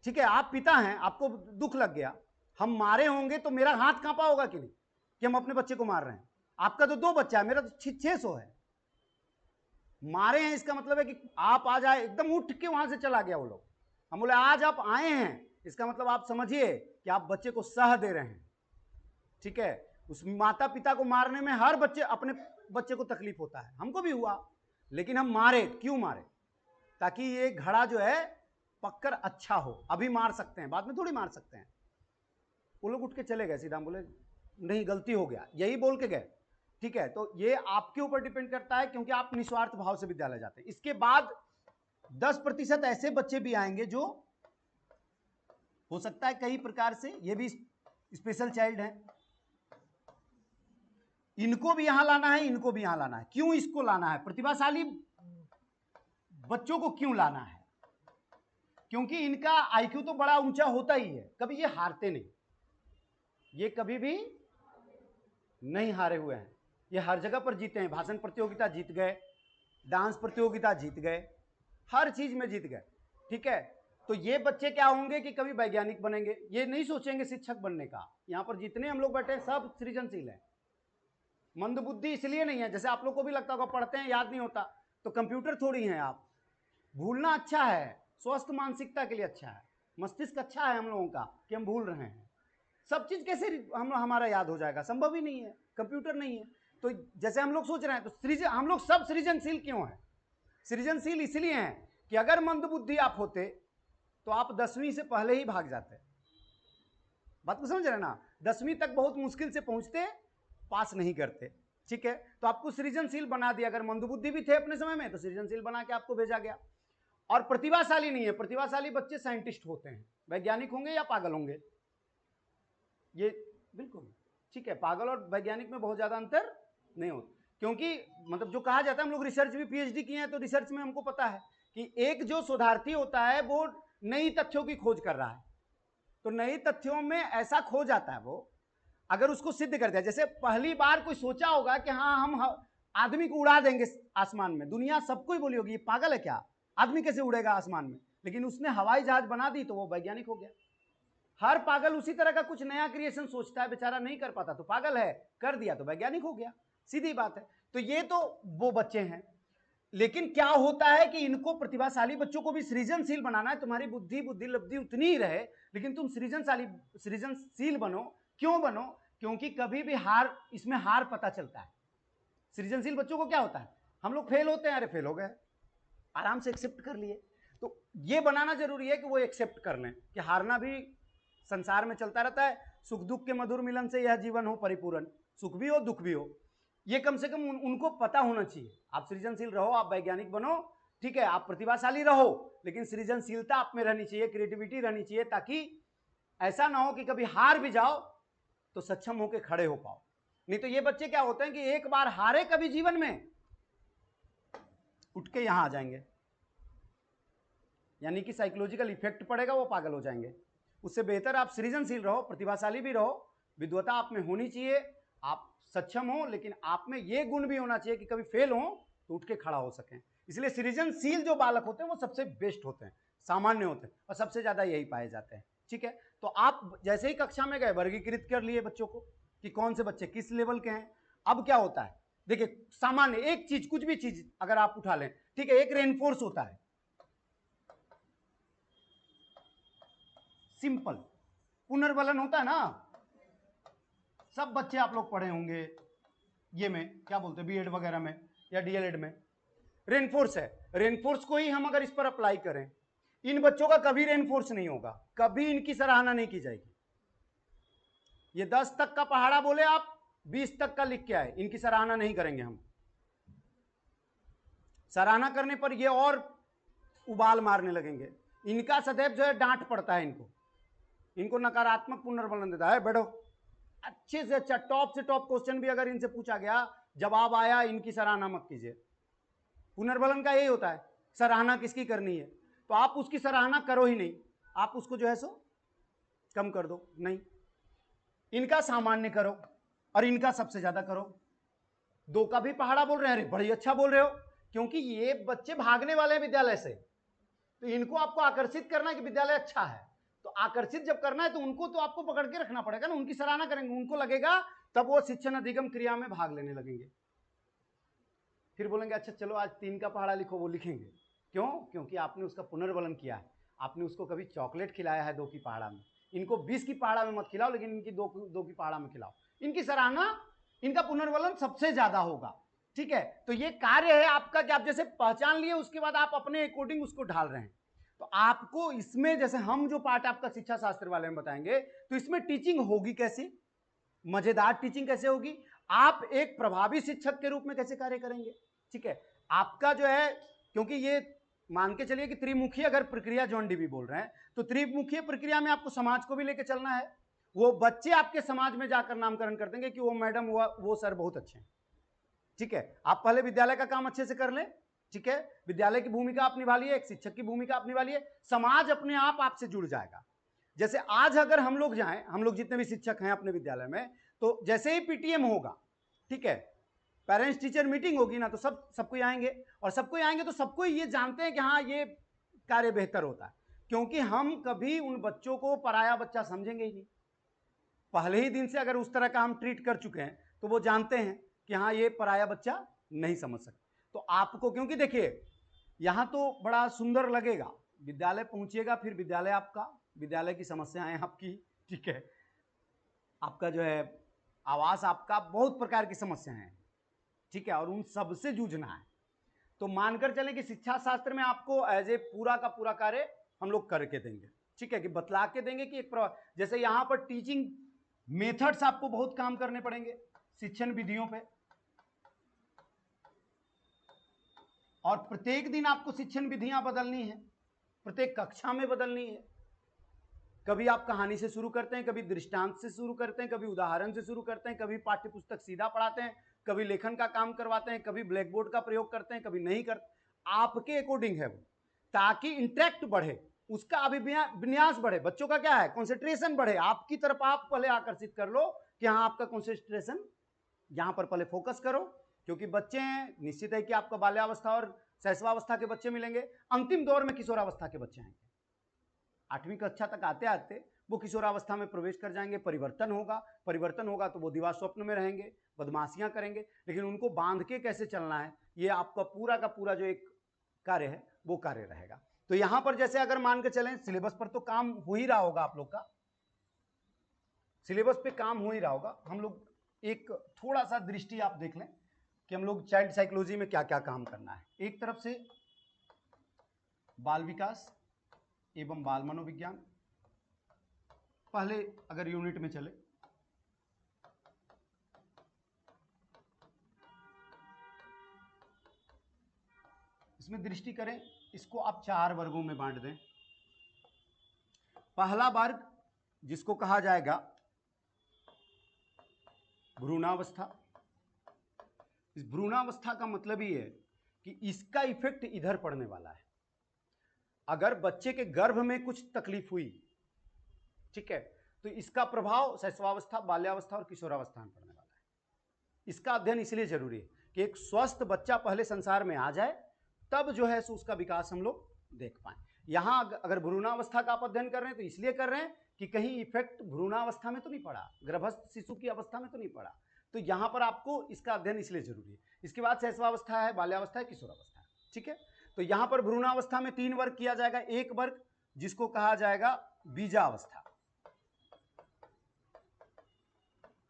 ठीक है। आप पिता हैं, आपको दुख लग गया, हम मारे होंगे तो मेरा हाथ कांपा होगा कि नहीं कि हम अपने बच्चे को मार रहे हैं। आपका तो 2 बच्चा है, मेरा तो 600 है, मारे हैं इसका मतलब है कि आप आज आए, एकदम उठ के वहां से चला गया वो लोग। हम बोले आज आप आए हैं, इसका मतलब आप समझिए कि आप बच्चे को सह दे रहे हैं, ठीक है। उस माता पिता को मारने में हर बच्चे, अपने बच्चे को तकलीफ होता है, हमको भी हुआ, लेकिन हम मारे, क्यों मारे? ताकि ये घड़ा जो है पककर अच्छा हो। अभी मार सकते हैं, बाद में थोड़ी मार सकते हैं। वो लोग उठ के चले गए सीधा, बोले नहीं गलती हो गया, यही बोल के गए, ठीक है। तो ये आपके ऊपर डिपेंड करता है, क्योंकि आप निस्वार्थ भाव से विद्यालय जाते हैं। इसके बाद 10% ऐसे बच्चे भी आएंगे जो हो सकता है कई प्रकार से, ये भी स्पेशल चाइल्ड है, इनको भी यहां लाना है, इनको भी यहां लाना है। क्यों इसको लाना है? प्रतिभाशाली बच्चों को क्यों लाना है? क्योंकि इनका आईक्यू तो बड़ा ऊंचा होता ही है, कभी ये हारते नहीं, ये कभी भी नहीं हारे हुए हैं, ये हर जगह पर जीते हैं। भाषण प्रतियोगिता जीत गए, डांस प्रतियोगिता जीत गए, हर चीज में जीत गए, ठीक है। तो ये बच्चे क्या होंगे कि कभी वैज्ञानिक बनेंगे, ये नहीं सोचेंगे शिक्षक बनने का। यहां पर जितने हम लोग बैठे हैं सब सृजनशील है, मंदबुद्धि इसलिए नहीं है। जैसे आप लोग को भी लगता होगा पढ़ते हैं याद नहीं होता, तो कंप्यूटर थोड़ी है आप। भूलना अच्छा है, स्वस्थ मानसिकता के लिए अच्छा है, मस्तिष्क अच्छा है हम लोगों का कि हम भूल रहे हैं। सब चीज कैसे हमारा याद हो जाएगा? संभव ही नहीं है, कंप्यूटर नहीं है। तो जैसे हम लोग सोच रहे हैं, तो हम लोग सब सृजनशील क्यों हैं? सृजनशील इसलिए हैं कि अगर मंदबुद्धि आप होते तो आप 10वीं से पहले ही भाग जाते। बात को समझ रहे ना, 10वीं तक बहुत मुश्किल से पहुंचते, पास नहीं करते। ठीक है, तो आपको सृजनशील बना दिया। अगर मंदबुद्धि भी थे अपने समय में तो सृजनशील बना के आपको भेजा गया। और प्रतिभाशाली नहीं है, प्रतिभाशाली बच्चे साइंटिस्ट होते हैं, वैज्ञानिक होंगे या पागल होंगे, ये बिल्कुल ठीक है। पागल और वैज्ञानिक में बहुत ज्यादा अंतर नहीं होता, क्योंकि मतलब जो कहा जाता है, हम लोग रिसर्च भी पीएचडी किए हैं, तो रिसर्च में हमको पता है कि एक जो शोधार्थी होता है वो नई तथ्यों की खोज कर रहा है, तो नई तथ्यों में ऐसा खो जाता है वो, अगर उसको सिद्ध कर दिया। जैसे पहली बार कोई सोचा होगा कि हाँ हम आदमी को उड़ा देंगे आसमान में, दुनिया सबको ही बोली होगी ये पागल है क्या, आदमी कैसे उड़ेगा आसमान में, लेकिन उसने हवाई जहाज बना दी तो वो वैज्ञानिक हो गया। हर पागल उसी तरह का कुछ नया क्रिएशन सोचता है, बेचारा नहीं कर पाता तो पागल है, कर दिया तो वैज्ञानिक हो गया, सीधी बात है। तो ये तो वो बच्चे हैं, लेकिन क्या होता है कि इनको प्रतिभाशाली बच्चों को भी सृजनशील बनाना है। तुम्हारी बुद्धि लब्धि उतनी ही रहे, लेकिन तुम सृजनशील बनो। क्यों बनो? क्योंकि कभी भी हार, इसमें हार पता चलता है। सृजनशील बच्चों को क्या होता है, हम लोग फेल होते हैं, अरे फेल हो गए, आराम से एक्सेप्ट कर लिए। तो ये बनाना जरूरी है कि वो एक्सेप्ट कर लें कि हारना भी संसार में चलता रहता है, सुख दुख के मधुर मिलन से यह जीवन हो परिपूर्ण, सुख भी हो दुख भी हो, ये कम से कम उनको पता होना चाहिए। आप सृजनशील रहो, आप वैज्ञानिक बनो, ठीक है, आप प्रतिभाशाली रहो, लेकिन सृजनशीलता आप में रहनी चाहिए, क्रिएटिविटी रहनी चाहिए, ताकि ऐसा ना हो कि कभी हार भी जाओ तो सक्षम होकर खड़े हो पाओ। नहीं तो ये बच्चे क्या होते हैं कि एक बार हारे कभी जीवन में, उठ के यहां आ जाएंगे, यानी कि साइकोलॉजिकल इफेक्ट पड़ेगा, वो पागल हो जाएंगे। उससे बेहतर आप सृजनशील रहो, प्रतिभाशाली भी रहो, विद्वता आप में होनी चाहिए, आप सक्षम हो, लेकिन आप में ये गुण भी होना चाहिए कि कभी फेल हो तो उठ के खड़ा हो सकें। इसलिए सृजनशील जो बालक होते हैं वो सबसे बेस्ट होते हैं, सामान्य होते हैं, और सबसे ज्यादा यही पाए जाते हैं। ठीक है, तो आप जैसे ही कक्षा में गए वर्गीकृत कर लिए बच्चों को कि कौन से बच्चे किस लेवल के हैं। अब क्या होता है, देखिए सामान्य एक चीज, कुछ भी चीज अगर आप उठा लें, ठीक है, एक रेनफोर्स होता है, सिंपल पुनर्बलन होता है ना, सब बच्चे आप लोग पढ़े होंगे, ये में क्या बोलते हैं बीएड वगैरह में या डीएलएड में, रेनफोर्स है। रेनफोर्स को ही हम अगर इस पर अप्लाई करें, इन बच्चों का कभी रेनफोर्स नहीं होगा, कभी इनकी सराहना नहीं की जाएगी। ये 10 तक का पहाड़ा बोले, आप 20 तक का लिख के आए, इनकी सराहना नहीं करेंगे हम। सराहना करने पर ये और उबाल मारने लगेंगे, इनका सदैव जो है डांट पड़ता है, इनको नकारात्मक पुनर्बलन देता है। बैठो, अच्छे से अच्छा टॉप से टॉप क्वेश्चन भी अगर इनसे पूछा गया, जवाब आया, इनकी सराहना मत कीजिए। पुनर्बलन का यही होता है, सराहना किसकी करनी है, तो आप उसकी सराहना करो ही नहीं, आप उसको जो है सो कम कर दो, नहीं, इनका सामान्य करो और इनका सबसे ज्यादा करो। 2 का भी पहाड़ा बोल रहे हैं, अरे बड़ी अच्छा बोल रहे हो, क्योंकि ये बच्चे भागने वाले हैं विद्यालय से, तो इनको आपको आकर्षित करना है कि विद्यालय अच्छा है, तो आकर्षित जब करना है तो उनको तो आपको पकड़ के रखना पड़ेगा ना, उनकी सराहना करेंगे, उनको लगेगा, तब वो शिक्षण अधिगम क्रिया में भाग लेने लगेंगे। फिर बोलेंगे अच्छा चलो आज 3 का पहाड़ा लिखो, वो लिखेंगे। क्यों? क्योंकि आपने उसका पुनर्बलन किया है, आपने उसको कभी चॉकलेट खिलाया है 2 की पहाड़ा में, इनको 20 की पहाड़ा में मत खिलाओ, लेकिन इनकी 2 की पहाड़ा में खिलाओ, इनकी सराहना, इनका पुनर्बलन सबसे ज्यादा होगा। ठीक है, तो ये कार्य है आपका कि आप जैसे पहचान लिए, उसके बाद आप अपने अकॉर्डिंग उसको ढाल रहे हैं। तो आपको इसमें, जैसे हम जो पार्ट आपका शिक्षा शास्त्र वाले में बताएंगे, तो इसमें टीचिंग होगी कैसे, मजेदार टीचिंग कैसे होगी, आप एक प्रभावी शिक्षक के रूप में कैसे कार्य करेंगे। ठीक है, आपका जो है, क्योंकि ये मान के चलिए कि त्रिमुखी अगर प्रक्रिया जॉन डीबी बोल रहे हैं, तो त्रिमुखी प्रक्रिया में आपको समाज को भी लेकर चलना है। वो बच्चे आपके समाज में जाकर नामकरण कर देंगे कि वो मैडम वो सर बहुत अच्छे हैं। ठीक है, आप पहले विद्यालय का काम अच्छे से कर लें, ठीक है, विद्यालय की भूमिका आप निभा लिए, एक शिक्षक की भूमिका आप निभा लिए, समाज अपने आप आपसे जुड़ जाएगा। जैसे आज अगर हम लोग जाएं, हम लोग जितने भी शिक्षक हैं अपने विद्यालय में, तो जैसे ही पीटीएम होगा, ठीक है, पेरेंट्स टीचर मीटिंग होगी ना, तो सबको आएंगे, और सबको आएंगे तो सबको ये जानते हैं कि हाँ ये कार्य बेहतर होता है, क्योंकि हम कभी उन बच्चों को पराया बच्चा समझेंगे ही नहीं। पहले ही दिन से अगर उस तरह का हम ट्रीट कर चुके हैं, तो वो जानते हैं कि हाँ ये पराया बच्चा नहीं समझ सकता। तो आपको, क्योंकि देखिए यहां तो बड़ा सुंदर लगेगा, विद्यालय पहुंचिएगा, फिर विद्यालय आपका, विद्यालय की समस्याएं आपकी, ठीक है, आपका जो है आवास आपका, बहुत प्रकार की समस्याएं हैं, ठीक है, और उन सबसे जूझना है। तो मानकर चलें कि शिक्षा शास्त्र में आपको एज ए पूरा का पूरा कार्य हम लोग करके देंगे, ठीक है, कि बतला के देंगे कि एक जैसे यहाँ पर टीचिंग मेथड्स आपको बहुत काम करने पड़ेंगे शिक्षण विधियों पे, और प्रत्येक दिन आपको शिक्षण विधियां बदलनी है, प्रत्येक कक्षा में बदलनी है। कभी आप कहानी से शुरू करते हैं, कभी दृष्टांत से शुरू करते हैं, कभी उदाहरण से शुरू करते हैं, कभी पाठ्य पुस्तक सीधा पढ़ाते हैं, कभी लेखन का काम करवाते हैं, कभी ब्लैक बोर्ड का प्रयोग करते हैं, कभी नहीं करते। आपके अकॉर्डिंग है वो, ताकि इंटरेक्ट बढ़े, उसका अभिविन्यास बढ़े, बच्चों का क्या है, कॉन्सेंट्रेशन बढ़े, आपकी तरफ आप पहले आकर्षित कर लो कि हाँ आपका कॉन्सेंट्रेशन यहां पर पहले फोकस करो, क्योंकि बच्चे हैं, निश्चित है कि आपका बाल्यावस्था और शैशवावस्था के बच्चे मिलेंगे, अंतिम दौर में किशोरावस्था के बच्चे आएंगे। 8वीं कक्षा तक आते आते वो किशोरावस्था में प्रवेश कर जाएंगे, परिवर्तन होगा तो वो दिवा स्वप्न में रहेंगे, बदमाशियां करेंगे, लेकिन उनको बांध के कैसे चलना है, ये आपका पूरा का पूरा जो एक कार्य है वो कार्य रहेगा। तो यहां पर जैसे अगर मान के चलें, सिलेबस पर तो काम हो ही रहा होगा, आप लोग का सिलेबस पे काम हो ही रहा होगा। हम लोग एक थोड़ा सा दृष्टि आप देख लें कि हम लोग चाइल्ड साइकोलॉजी में क्या क्या काम करना है। एक तरफ से बाल विकास एवं बाल मनोविज्ञान, पहले अगर यूनिट में चले, इसमें दृष्टि करें, इसको आप 4 वर्गों में बांट दें। पहला वर्ग जिसको कहा जाएगा भ्रूणावस्था। इस भ्रूणावस्था का मतलब ही है कि इसका इफेक्ट इधर पड़ने वाला है। अगर बच्चे के गर्भ में कुछ तकलीफ हुई, ठीक है, तो इसका प्रभाव शैशवावस्था, बाल्यावस्था और किशोरावस्था में पड़ने वाला है। इसका अध्ययन इसलिए जरूरी है कि एक स्वस्थ बच्चा पहले संसार में आ जाए, तब जो है सो उसका विकास हम लोग देख पाए। यहां अगर भ्रूणावस्था का आप अध्ययन कर रहे हैं तो इसलिए कर रहे हैं कि कहीं इफेक्ट भ्रूणावस्था में तो नहीं पड़ा, गर्भस्थ शिशु की अवस्था में तो नहीं पड़ा, तो यहां पर आपको इसका अध्ययन इसलिए जरूरी है। इसके बाद शैशवावस्था है, बाल्यावस्था है, किशोरावस्था है, ठीक है। तो यहां पर भ्रूणावस्था में 3 वर्ग किया जाएगा। एक वर्ग जिसको कहा जाएगा बीजावस्था,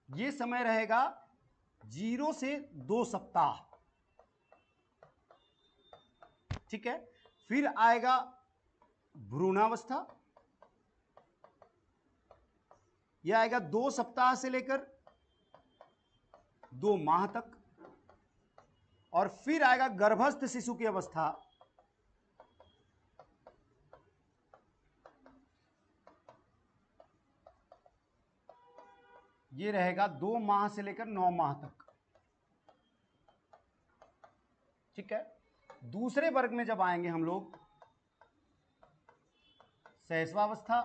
ये समय रहेगा 0 से 2 सप्ताह, ठीक है। फिर आएगा भ्रूणावस्था, यह आएगा 2 सप्ताह से लेकर 2 माह तक, और फिर आएगा गर्भस्थ शिशु की अवस्था, ये रहेगा 2 माह से लेकर 9 माह तक, ठीक है। दूसरे वर्ग में जब आएंगे हम लोग शैशवावस्था,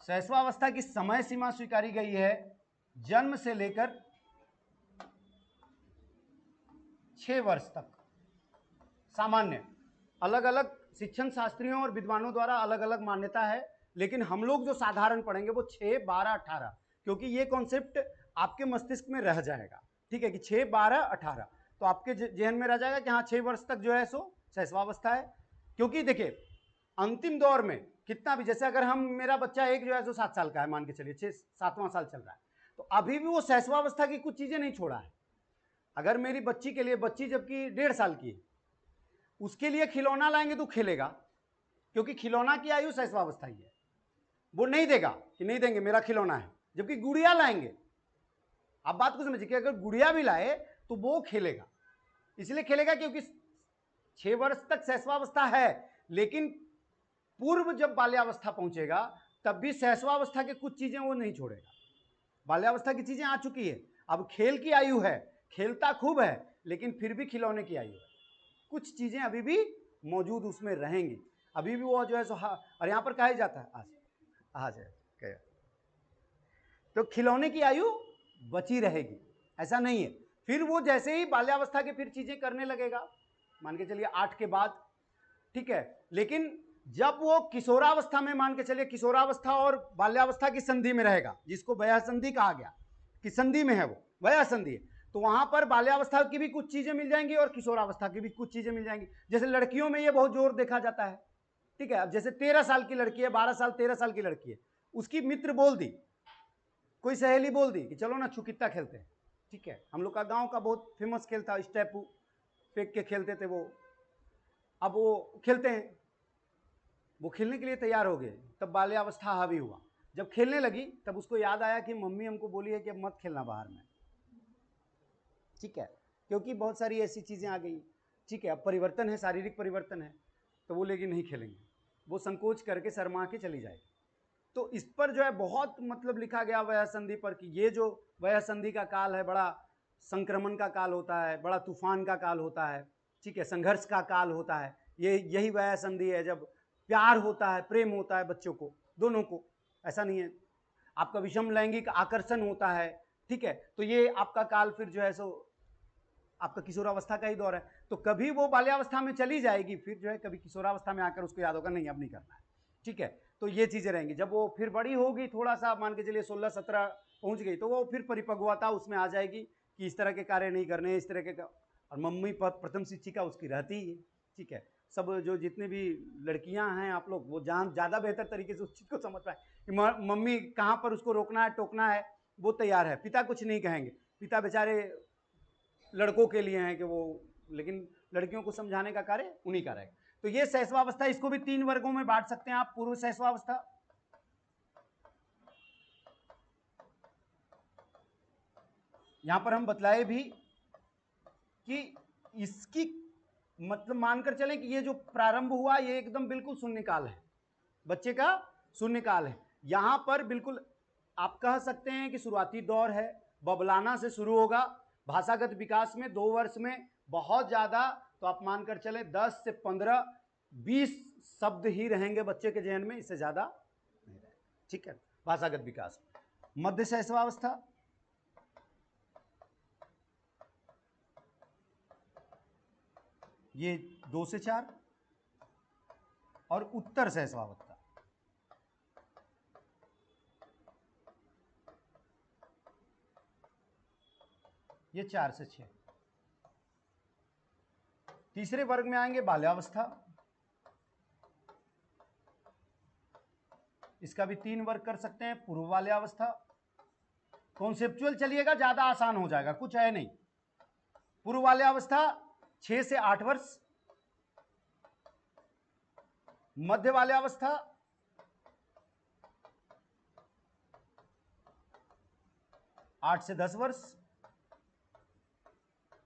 शैशवावस्था की समय सीमा स्वीकारी गई है जन्म से लेकर 6 वर्ष तक। सामान्य अलग अलग शिक्षण शास्त्रियों और विद्वानों द्वारा अलग अलग मान्यता है, लेकिन हम लोग जो साधारण पढ़ेंगे वो 6, 12, 18, क्योंकि ये कॉन्सेप्ट आपके मस्तिष्क में रह जाएगा, ठीक है, कि 6, 12, 18 तो आपके जहन में रह जाएगा कि हाँ 6 वर्ष तक जो है सो शैशवावस्था है। क्योंकि देखिए अंतिम दौर में कितना भी, जैसे अगर हम, मेरा बच्चा एक जो है सो 7 साल का है, मान के चलिए 7वां साल चल रहा है, तो अभी भी वो शैशवावस्था की कुछ चीजें नहीं छोड़ा है। अगर मेरी बच्ची के लिए, बच्ची जबकि 1.5 साल की है, उसके लिए खिलौना लाएंगे तो खेलेगा, क्योंकि खिलौना की आयु शैशवावस्था ही है, वो नहीं देगा कि नहीं देंगे मेरा खिलौना है। जबकि गुड़िया लाएंगे, आप बात को समझिए कि अगर गुड़िया भी लाए तो वो खेलेगा, इसलिए खेलेगा क्योंकि 6 वर्ष तक शैशवावस्था है, लेकिन पूर्व जब बाल्यावस्था पहुंचेगा तब भी शैशवावस्था के कुछ चीजें वो नहीं छोड़ेगा। बाल्यावस्था की चीजें आ चुकी है, अब खेल की आयु है, खेलता खूब है, लेकिन फिर भी खिलौने की आयु है, कुछ चीजें अभी भी मौजूद उसमें रहेंगी, अभी भी वो जो है सो। और यहां पर कहा जाता है आज है, तो खिलौने की आयु बची रहेगी, ऐसा नहीं है। फिर वो जैसे ही बाल्यावस्था के फिर चीजें करने लगेगा, मान के चलिए 8 के बाद, ठीक है। लेकिन जब वो किशोरावस्था में, मान के चलिए किशोरावस्था और बाल्यावस्था की संधि में रहेगा, जिसको वयः संधि कहा गया, कि संधि में है वो, वयः संधि है, तो वहां पर बाल्यावस्था की भी कुछ चीजें मिल जाएंगी और किशोरावस्था की भी कुछ चीजें मिल जाएंगी। जैसे लड़कियों में ये बहुत जोर देखा जाता है, ठीक है। अब जैसे 13 साल की लड़की है, 12 साल 13 साल की लड़की है, उसकी मित्र बोल दी, कोई सहेली बोल दी कि चलो ना छुकित्ता खेलते हैं, ठीक है। हम लोग का गांव का बहुत फेमस खेल था, स्टेपू फेंक के खेलते थे वो, अब वो खेलते हैं, वो खेलने के लिए तैयार हो गए, तब बाल्यावस्था हावी हुआ। जब खेलने लगी तब उसको याद आया कि मम्मी हमको बोली है कि अब मत खेलना बाहर में, ठीक है, क्योंकि बहुत सारी ऐसी चीज़ें आ गई, ठीक है, अब परिवर्तन है, शारीरिक परिवर्तन है, तो बोलेगी नहीं खेलेंगे, वो संकोच करके शर्मा के चली जाएगी। तो इस पर जो है बहुत मतलब लिखा गया वयः संधि पर कि ये जो वयः संधि का काल है बड़ा संक्रमण का काल होता है, बड़ा तूफान का काल होता है, ठीक है, संघर्ष का काल होता है। ये यही वयः संधि है जब प्यार होता है, प्रेम होता है बच्चों को, दोनों को, ऐसा नहीं है, आपका विषम लैंगिक आकर्षण होता है, ठीक है, तो ये आपका काल फिर जो है सो आपका किशोरावस्था का ही दौर है। तो कभी वो बाल्यावस्था में चली जाएगी, फिर जो है कभी किशोरावस्था में आकर उसको याद होगा नहीं अब नहीं करना है, ठीक है, तो ये चीज़ें रहेंगी। जब वो फिर बड़ी होगी, थोड़ा सा मान के चलिए 16-17 पहुंच गई, तो वो फिर परिपक्वता उसमें आ जाएगी कि इस तरह के कार्य नहीं करने, इस तरह के और मम्मी प्रथम शिक्षिका उसकी रहती ही है, ठीक है। सब जो जितने भी लड़कियां हैं आप लोग वो ज़्यादा बेहतर तरीके से उस चीज़ को समझ पाए कि मम्मी कहाँ पर उसको रोकना है, टोकना है, वो तैयार है। पिता कुछ नहीं कहेंगे, पिता बेचारे लड़कों के लिए हैं कि वो, लेकिन लड़कियों को समझाने का कार्य उन्हीं का रहेगा। तो ये शैशवावस्था, इसको भी 3 वर्गों में बांट सकते हैं आप। पूर्व शैशवावस्था, यहां पर हम बतलाए भी कि इसकी मतलब मानकर चलें कि ये जो प्रारंभ हुआ ये एकदम बिल्कुल शून्यकाल है, बच्चे का शून्यकाल है। यहां पर बिल्कुल आप कह सकते हैं कि शुरुआती दौर है, बबलाना से शुरू होगा, भाषागत विकास में 2 वर्ष में बहुत ज्यादा तो आप मानकर चले 10 से 15-20 शब्द ही रहेंगे बच्चे के जहन में, इससे ज्यादा नहीं रहेगा, ठीक है, भाषागत विकास। मध्य शैशवावस्था, ये 2 से 4, और उत्तर शैशवावस्था ये 4 से 6। तीसरे वर्ग में आएंगे बाल्यावस्था, इसका भी 3 वर्ग कर सकते हैं। पूर्व बाल्यावस्था, कॉन्सेप्चुअल चलिएगा ज्यादा आसान हो जाएगा, कुछ है नहीं। पूर्व बाल्यावस्था 6 से 8 वर्ष, मध्य बाल्यावस्था 8 से 10 वर्ष,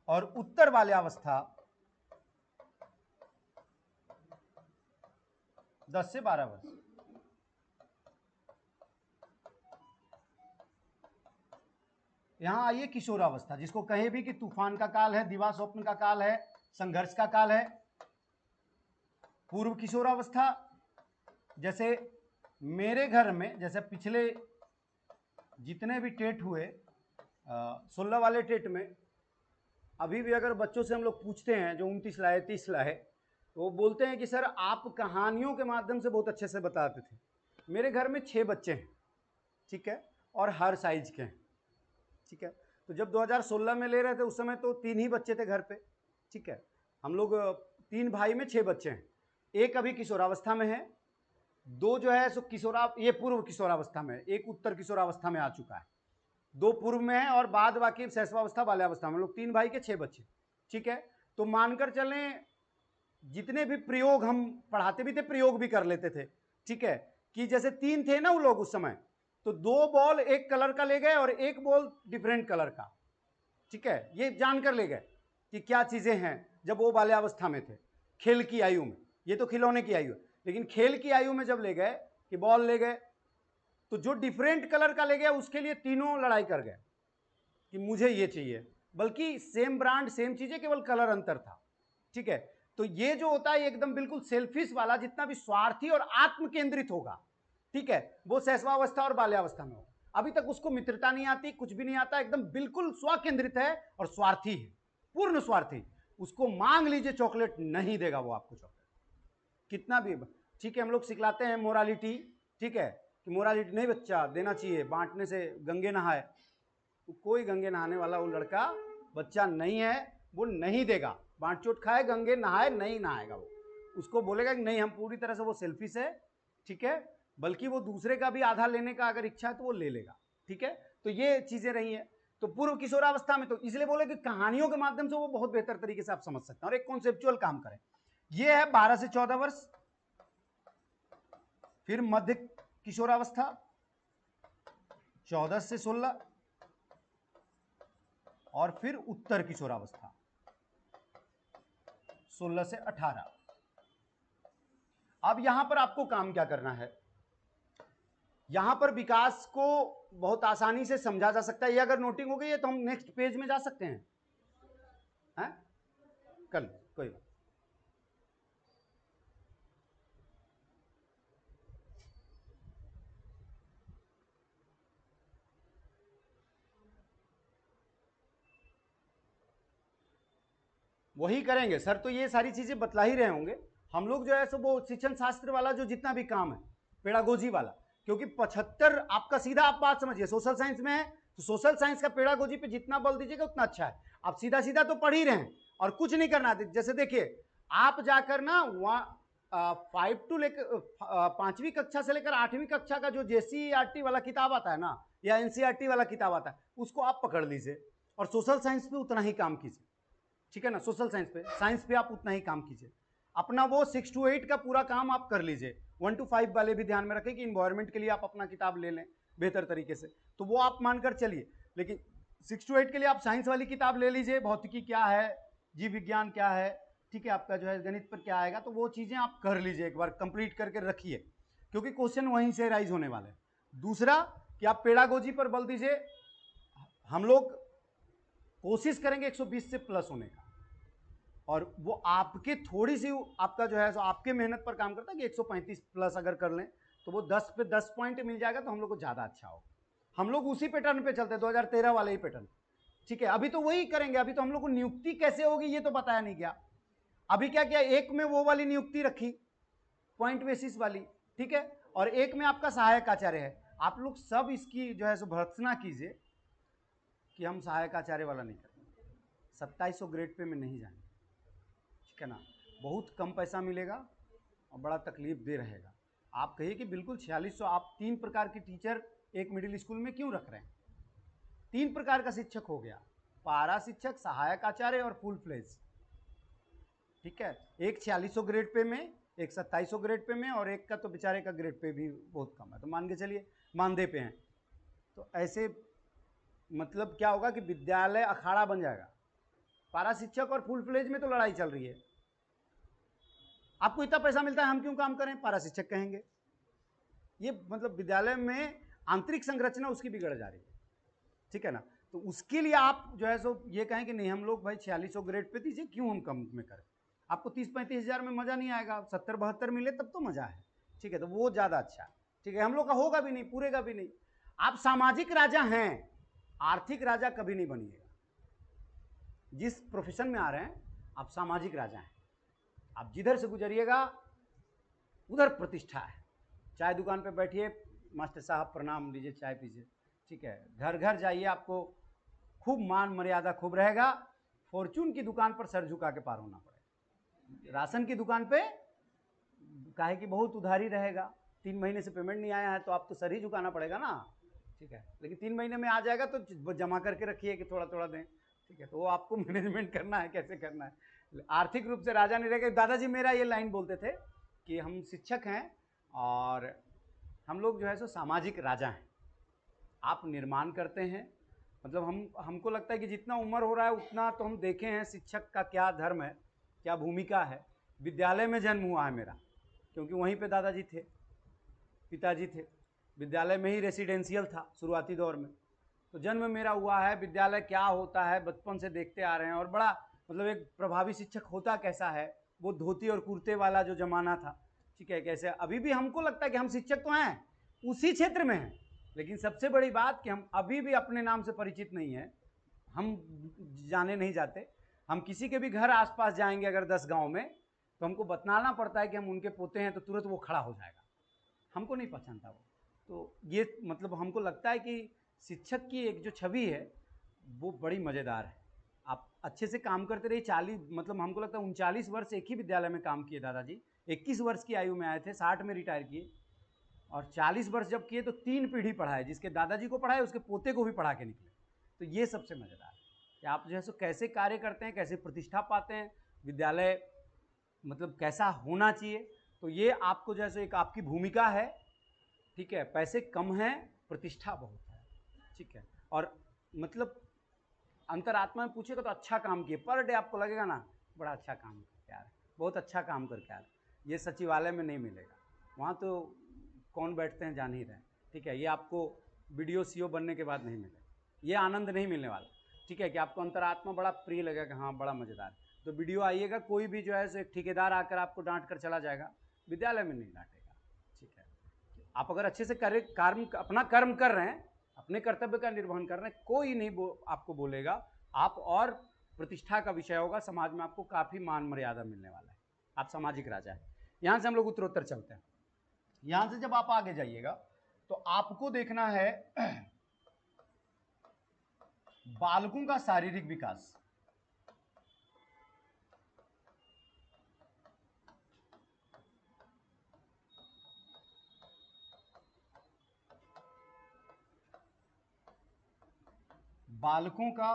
और उत्तर बाल्यावस्था 10 से 12 वर्ष। यहां आइए किशोरावस्था, जिसको कहे भी कि तूफान का काल है, दिवा स्वप्न का काल है, संघर्ष का काल है। पूर्व किशोरावस्था, जैसे मेरे घर में जैसे पिछले जितने भी टेट हुए 16 वाले टेट में, अभी भी अगर बच्चों से हम लोग पूछते हैं जो 29 लाए 30 लाए, तो वो बोलते हैं कि सर आप कहानियों के माध्यम से बहुत अच्छे से बताते थे। मेरे घर में 6 बच्चे हैं, ठीक है, और हर साइज के हैं, ठीक है। तो जब 2016 में ले रहे थे उस समय तो 3 ही बच्चे थे घर पे, ठीक है। हम लोग 3 भाई में 6 बच्चे हैं, एक अभी किशोरावस्था में है, 2 जो है सो ये पूर्व किशोरावस्था में है, एक उत्तर किशोरावस्था में आ चुका है, 2 पूर्व में है, और बाद बाकी शैशवावस्था बाल्यावस्था में। लोग 3 भाई के 6 बच्चे, ठीक है। तो मानकर चलें जितने भी प्रयोग हम पढ़ाते भी थे, प्रयोग भी कर लेते थे, ठीक है, कि जैसे 3 थे ना वो लोग उस समय, तो 2 बॉल एक कलर का ले गए और एक बॉल डिफरेंट कलर का, ठीक है, ये जानकर ले गए कि क्या चीजें हैं जब वो बाल्यावस्था में थे, खेल की आयु में। ये तो खिलौने की आयु है, लेकिन खेल की आयु में जब ले गए कि बॉल ले गए, तो जो डिफरेंट कलर का ले गया उसके लिए तीनों लड़ाई कर गए कि मुझे ये चाहिए, बल्कि सेम ब्रांड सेम चीजें, केवल कलर अंतर था, ठीक है। तो ये जो होता है एकदम बिल्कुल सेल्फिश वाला, जितना भी स्वार्थी और आत्म केंद्रित होगा, ठीक है, वो शैशवावस्था और बाल्यावस्था में होगा। अभी तक उसको मित्रता नहीं आती, कुछ भी नहीं आता, एकदम बिल्कुल स्वकेंद्रित है और स्वार्थी है, पूर्ण स्वार्थी। उसको मांग लीजिए चॉकलेट, नहीं देगा वो आपको चॉकलेट, कितना भी, ठीक है। हम लोग सिखलाते हैं मोरालिटी, ठीक है, कि मोरालिटी नहीं बच्चा देना चाहिए, बांटने से गंगे नहाए, तो कोई गंगे नहाने वाला वो लड़का बच्चा नहीं है, वो नहीं देगा। बांट चोट खाए गंगे नहाए, नहीं नहाएगा वो, उसको बोलेगा कि नहीं हम पूरी तरह से वो सेल्फिश है, ठीक है, बल्कि वो दूसरे का भी आधा लेने का अगर इच्छा है तो वो ले लेगा, ठीक है। तो ये चीजें रही हैं। तो पूर्व किशोरावस्था में तो इसलिए बोले कि कहानियों के माध्यम से वो बहुत बेहतर तरीके से आप समझ सकते हैं और एक कॉन्सेप्चुअल काम करें। ये है 12 से 14 वर्ष, फिर मध्य किशोरावस्था 14 से 16, और फिर उत्तर किशोरावस्था 16 से 18। अब यहां पर आपको काम क्या करना है, यहां पर विकास को बहुत आसानी से समझा जा सकता है। ये अगर नोटिंग हो गई है तो हम नेक्स्ट पेज में जा सकते हैं, हैं? कल कोई बात। वही करेंगे सर, तो ये सारी चीजें बतला ही रहे होंगे हम लोग जो है सो वो शिक्षण शास्त्र वाला जो जितना भी काम है पेडागोजी वाला, क्योंकि 75 आपका सीधा आप बात समझिए सोशल साइंस में है तो सोशल साइंस का पेडागोजी पे जितना बल दीजिएगा उतना अच्छा है। आप सीधा सीधा तो पढ़ ही रहे हैं और कुछ नहीं करना। जैसे देखिए आप जाकर ना वहाँ 5 टू लेकर 5वीं कक्षा से लेकर 8वीं कक्षा का जो JCERT वाला किताब आता है ना या NCERT वाला किताब आता है उसको आप पकड़ लीजिए और सोशल साइंस पे उतना ही काम कीजिए, ठीक है ना। सोशल साइंस पे, साइंस पे आप उतना ही काम कीजिए। अपना वो 6 to 8 का पूरा काम आप कर लीजिए। 1 to 5 वाले भी ध्यान में रखें कि इन्वायरमेंट के लिए आप अपना किताब ले लें बेहतर तरीके से, तो वो आप मानकर चलिए। लेकिन 6 to 8 के लिए आप साइंस वाली किताब ले लीजिए, भौतिकी क्या है, जीव विज्ञान क्या है, ठीक है, आपका जो है गणित पर क्या आएगा, तो वो चीज़ें आप कर लीजिए, एक बार कंप्लीट करके रखिए क्योंकि क्वेश्चन वहीं से राइज होने वाले हैं। दूसरा कि आप पेडागोजी पर बल दीजिए, हम लोग कोशिश करेंगे 120 से प्लस होने का, और वो आपके थोड़ी सी आपका जो है सो आपके मेहनत पर काम करता है कि 135 प्लस अगर कर लें तो वो 10 पे 10 पॉइंट मिल जाएगा तो हम लोग को ज़्यादा अच्छा हो। हम लोग उसी पैटर्न पे चलते हैं 2013 वाले ही पैटर्न, ठीक है। अभी तो वही करेंगे, अभी तो हम लोग को नियुक्ति कैसे होगी ये तो बताया नहीं गया। अभी क्या किया, एक में वो वाली नियुक्ति रखी पॉइंट बेसिस वाली, ठीक है, और एक में आपका सहायक आचार्य है। आप लोग सब इसकी जो है सो भर्त्सना कीजिए कि हम सहायक आचार्य वाला नहीं करेंगे, 2700 ग्रेड पे में नहीं जाएंगे, ठीक है ना। बहुत कम पैसा मिलेगा और बड़ा तकलीफ दे रहेगा। आप कहिए कि बिल्कुल 4600, आप 3 प्रकार की टीचर एक मिडिल स्कूल में क्यों रख रहे हैं? 3 प्रकार का शिक्षक हो गया, पारा शिक्षक, सहायक आचार्य और फुल फ्लेज, ठीक है। एक 4600 ग्रेड पे में, एक 2700 ग्रेड पे में, और एक का तो बेचारे का ग्रेड पे भी बहुत कम है, तो मान के चलिए मानदेय पे हैं। तो ऐसे मतलब क्या होगा कि विद्यालय अखाड़ा बन जाएगा। पारा शिक्षक और फुल फ्लेज में तो लड़ाई चल रही है, आपको इतना पैसा मिलता है हम क्यों काम करें, पारा शिक्षक कहेंगे। ये मतलब विद्यालय में आंतरिक संरचना उसकी बिगड़ जा रही है, ठीक है ना। तो उसके लिए आप जो है सो ये कहें कि नहीं हम लोग भाई 4600 ग्रेड पे दीजिए, क्यों हम कम में करें। आपको 30-35 हज़ार में मज़ा नहीं आएगा, 70-72 मिले तब तो मज़ा है, ठीक है, तो वो ज़्यादा अच्छा है, ठीक है। हम लोग का होगा भी नहीं, पूरेगा भी नहीं। आप सामाजिक राजा हैं, आर्थिक राजा कभी नहीं बनिएगा। जिस प्रोफेशन में आ रहे हैं आप सामाजिक राजा हैं, आप जिधर से गुजरिएगा उधर प्रतिष्ठा है। चाय दुकान पे बैठिए, मास्टर साहब प्रणाम लीजिए, चाय पीजिए, ठीक है। घर घर जाइए, आपको खूब मान मर्यादा खूब रहेगा। फॉर्चून की दुकान पर सर झुका के पार होना पड़ेगा। राशन की दुकान पे काहे कि बहुत उधारी रहेगा, 3 महीने से पेमेंट नहीं आया है तो आप तो सर ही झुकाना पड़ेगा ना, ठीक है। लेकिन 3 महीने में आ जाएगा तो जमा करके रखिए कि थोड़ा थोड़ा दें, ठीक है। तो वो आपको मैनेजमेंट करना है, कैसे करना है। आर्थिक रूप से राजा नहीं रहेगा। दादाजी मेरा ये लाइन बोलते थे कि हम शिक्षक हैं और हम लोग जो है सो सामाजिक राजा हैं। आप निर्माण करते हैं, मतलब हमको लगता है कि जितना उम्र हो रहा है उतना तो हम देखे हैं शिक्षक का क्या धर्म है, क्या भूमिका है। विद्यालय में जन्म हुआ है मेरा, क्योंकि वहीं पे दादाजी थे, पिताजी थे, विद्यालय में ही रेसिडेंशियल था शुरुआती दौर में, तो जन्म मेरा हुआ है। विद्यालय क्या होता है बचपन से देखते आ रहे हैं, और बड़ा मतलब एक प्रभावी शिक्षक होता कैसा है, वो धोती और कुर्ते वाला जो जमाना था, ठीक है, कैसे। अभी भी हमको लगता है कि हम शिक्षक तो हैं, उसी क्षेत्र में हैं, लेकिन सबसे बड़ी बात कि हम अभी भी अपने नाम से परिचित नहीं है, हम जाने नहीं जाते। हम किसी के भी घर आसपास जाएंगे अगर 10 गांव में, तो हमको बतलाना पड़ता है कि हम उनके पोते हैं, तो तुरंत वो खड़ा हो जाएगा, हमको नहीं पहचानता वो। तो ये मतलब हमको लगता है कि शिक्षक की एक जो छवि है वो बड़ी मज़ेदार है। आप अच्छे से काम करते रहिए। 40 मतलब हमको लगता है 39 वर्ष एक ही विद्यालय में काम किए दादाजी। 21 वर्ष की आयु में आए थे, 60 में रिटायर किए, और 40 वर्ष जब किए तो 3 पीढ़ी पढ़ाए, जिसके दादाजी को पढ़ाए उसके पोते को भी पढ़ा के निकले। तो ये सबसे मज़ेदार है कि आप जो है सो कैसे कार्य करते हैं, कैसे प्रतिष्ठा पाते हैं, विद्यालय मतलब कैसा होना चाहिए, तो ये आपको जैसे एक आपकी भूमिका है, ठीक है, पैसे कम हैं, प्रतिष्ठा बहुत है, ठीक है, और मतलब अंतरात्मा में पूछेगा तो अच्छा काम किए, पर डे आपको लगेगा ना बड़ा अच्छा काम करके आ रहा है, बहुत अच्छा काम करके आ रहा है। ये सचिवालय में नहीं मिलेगा, वहाँ तो कौन बैठते हैं जान ही रहे हैं, ठीक है। ये आपको वीडियो सीओ बनने के बाद नहीं मिलेगा, ये आनंद नहीं मिलने वाला, ठीक है, कि आपको अंतरात्मा बड़ा प्रिय लगेगा कि हाँ बड़ा मज़ेदार। तो वीडियो आइएगा, कोई भी जो है एक ठेकेदार आकर आपको डांट कर चला जाएगा, विद्यालय में नहीं डांटेगा, ठीक है। आप अगर अच्छे से अपना कर्म कर रहे हैं, अपने कर्तव्य का निर्वहन कर रहे हैं, कोई नहीं आपको बोलेगा, आप और प्रतिष्ठा का विषय होगा, समाज में आपको काफ़ी मान मर्यादा मिलने वाला है, आप सामाजिक राजा है। यहाँ से हम लोग उत्तरोत्तर चलते हैं। यहाँ से जब आप आगे जाइएगा तो आपको देखना है बालकों का शारीरिक विकास। बालकों का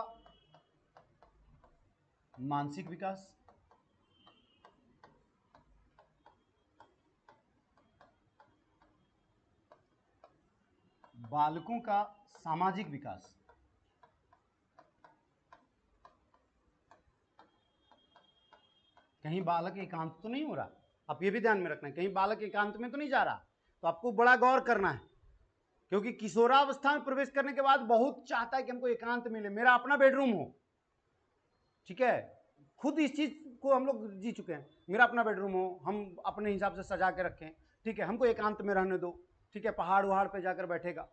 मानसिक विकास, बालकों का सामाजिक विकास, कहीं बालक एकांत तो नहीं हो रहा, आप ये भी ध्यान में रखना है, कहीं बालक एकांत में तो नहीं जा रहा, तो आपको बड़ा गौर करना है, क्योंकि किशोरावस्था में प्रवेश करने के बाद बहुत चाहता है कि हमको एकांत मिले, मेरा अपना बेडरूम हो, ठीक है, खुद इस चीज को हम लोग जी चुके हैं, मेरा अपना बेडरूम हो, हम अपने हिसाब से सजा के रखें, ठीक है, हमको एकांत में रहने दो, ठीक है, पहाड़ वहाड़ पे जाकर बैठेगा,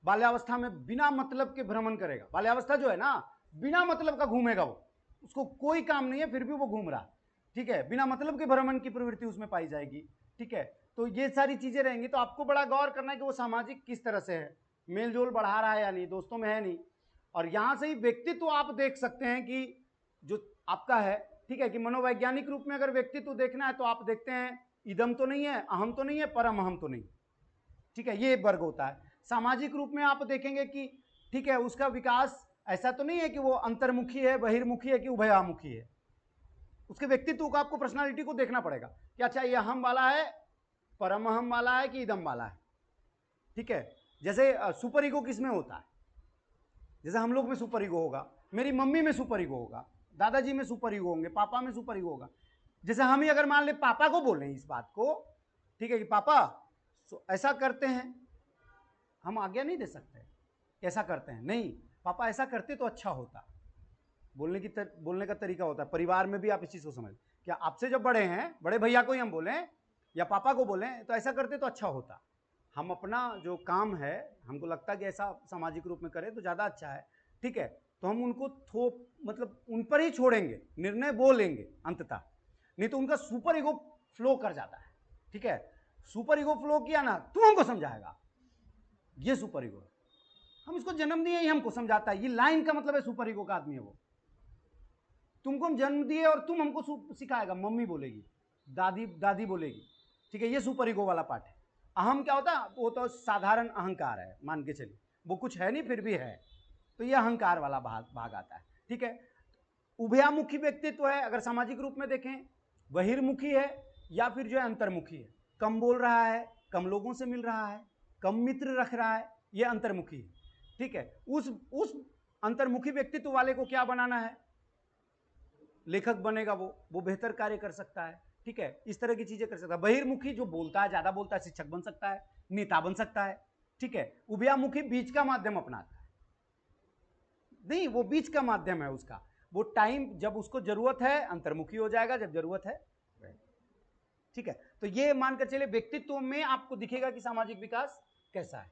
बाल्यावस्था में बिना मतलब के भ्रमण करेगा, बाल्यावस्था जो है ना बिना मतलब का घूमेगा, वो उसको कोई काम नहीं है फिर भी वो घूम रहा, ठीक है, बिना मतलब के भ्रमण की प्रवृत्ति उसमें पाई जाएगी, ठीक है। तो ये सारी चीजें रहेंगी, तो आपको बड़ा गौर करना है कि वो सामाजिक किस तरह से है, मेल जोल बढ़ा रहा है या नहीं, दोस्तों में है नहीं। और यहां से ही व्यक्तित्व आप देख सकते हैं कि जो आपका है, ठीक है, कि मनोवैज्ञानिक रूप में अगर व्यक्तित्व देखना है तो आप देखते हैं इदम तो नहीं है, अहम तो नहीं है, परम अहम तो नहीं, ठीक है, ये वर्ग होता है। सामाजिक रूप में आप देखेंगे कि ठीक है उसका विकास ऐसा तो नहीं है कि वो अंतर्मुखी है, बहिर्मुखी है कि उभयामुखी है, उसके व्यक्तित्व को आपको पर्सनालिटी को देखना पड़ेगा कि अच्छा ये अहम वाला है, परम अहम वाला है कि इदम वाला है, ठीक है। जैसे सुपर ईगो किस में होता है, जैसे हम लोग में सुपर ईगो होगा, मेरी मम्मी में सुपर ईगो होगा, दादाजी में सुपर ईगो होंगे, पापा में सुपर ईगो होगा। जैसे हम ही अगर मान ले पापा को बोले इस बात को, ठीक है, कि पापा ऐसा करते हैं, हम आज्ञा नहीं दे सकते ऐसा करते हैं, नहीं पापा ऐसा करते तो अच्छा होता, बोलने का तरीका होता है। परिवार में भी आप इस चीज को समझ, क्या आपसे जब बड़े हैं, बड़े भैया को ही हम बोलें या पापा को बोलें तो ऐसा करते तो अच्छा होता, हम अपना जो काम है हमको लगता है कि ऐसा सामाजिक रूप में करें तो ज़्यादा अच्छा है, ठीक है, तो हम उनको मतलब उन पर ही छोड़ेंगे, निर्णय वो लेंगे अंततः, नहीं तो उनका सुपर ईगो फ्लो कर जाता है, ठीक है। सुपर ईगो फ्लो किया ना, तू हमको समझाएगा, ये सुपर ईगो, हम इसको जन्म दिए ही हमको समझाता है, ये लाइन का मतलब है सुपर ईगो का आदमी है वो, तुमको हम जन्म दिए और तुम हमको सिखाएगा, मम्मी बोलेगी, दादी बोलेगी, ठीक है, ये सुपर ईगो वाला पार्ट है। अहम क्या होता है, वो तो साधारण अहंकार है, मान के चलिए वो कुछ है नहीं फिर भी है, तो ये अहंकार वाला भाग आता है, ठीक है। उभयामुखी व्यक्तित्व है, अगर सामाजिक रूप में देखें, बहिर्मुखी है या फिर जो है अंतर्मुखी है, कम बोल रहा है, कम लोगों से मिल रहा है, कम मित्र रख रहा है, ये अंतर्मुखी है, ठीक है। उस अंतर्मुखी व्यक्तित्व वाले को क्या बनाना है, लेखक बनेगा, वो बेहतर कार्य कर सकता है, ठीक है, इस तरह की चीजें कर सकता है। बहिर्मुखी जो बोलता है, ज्यादा बोलता है, शिक्षक बन सकता है, नेता बन सकता है, ठीक है। उभयामुखी बीच का माध्यम अपनाता है, नहीं वो बीच का माध्यम है उसका, वो टाइम जब उसको जरूरत है अंतर्मुखी हो जाएगा, जब जरूरत है, ठीक है। तो ये मानकर चले व्यक्तित्व में आपको दिखेगा कि सामाजिक विकास कैसा है।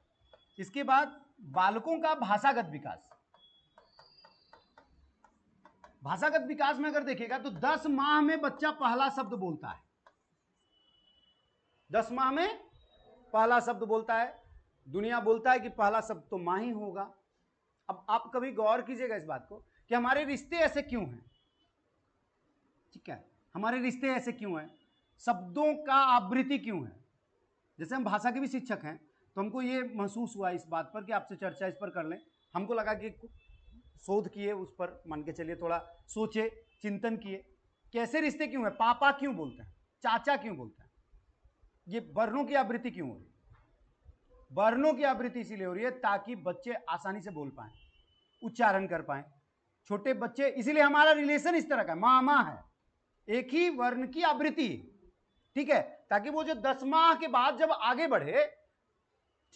इसके बाद बालकों का भाषागत विकास, भाषागत विकास में अगर देखिएगा तो 10 माह में बच्चा पहला शब्द बोलता है, 10 माह में पहला शब्द बोलता है, दुनिया बोलता है कि पहला शब्द तो माँ ही होगा। अब आप कभी गौर कीजिएगा इस बात को कि हमारे रिश्ते ऐसे क्यों हैं, ठीक है, हमारे रिश्ते ऐसे क्यों हैं, शब्दों का आवृत्ति क्यों है। जैसे हम भाषा के भी शिक्षक हैं तो हमको ये महसूस हुआ इस बात पर कि आपसे चर्चा इस पर कर लें, हमको लगा कि शोध किए उस पर, मान के चलिए थोड़ा सोचे, चिंतन किए, कैसे रिश्ते क्यों है, पापा क्यों बोलते हैं, चाचा क्यों बोलते हैं, ये वर्णों की आवृत्ति क्यों हो रही है? वर्णों की आवृत्ति इसीलिए हो रही है ताकि बच्चे आसानी से बोल पाए, उच्चारण कर पाए। छोटे बच्चे, इसीलिए हमारा रिलेशन इस तरह का मामा है, एक ही वर्ण की आवृत्ति, ठीक है, ताकि वो जो 10 माह के बाद जब आगे बढ़े,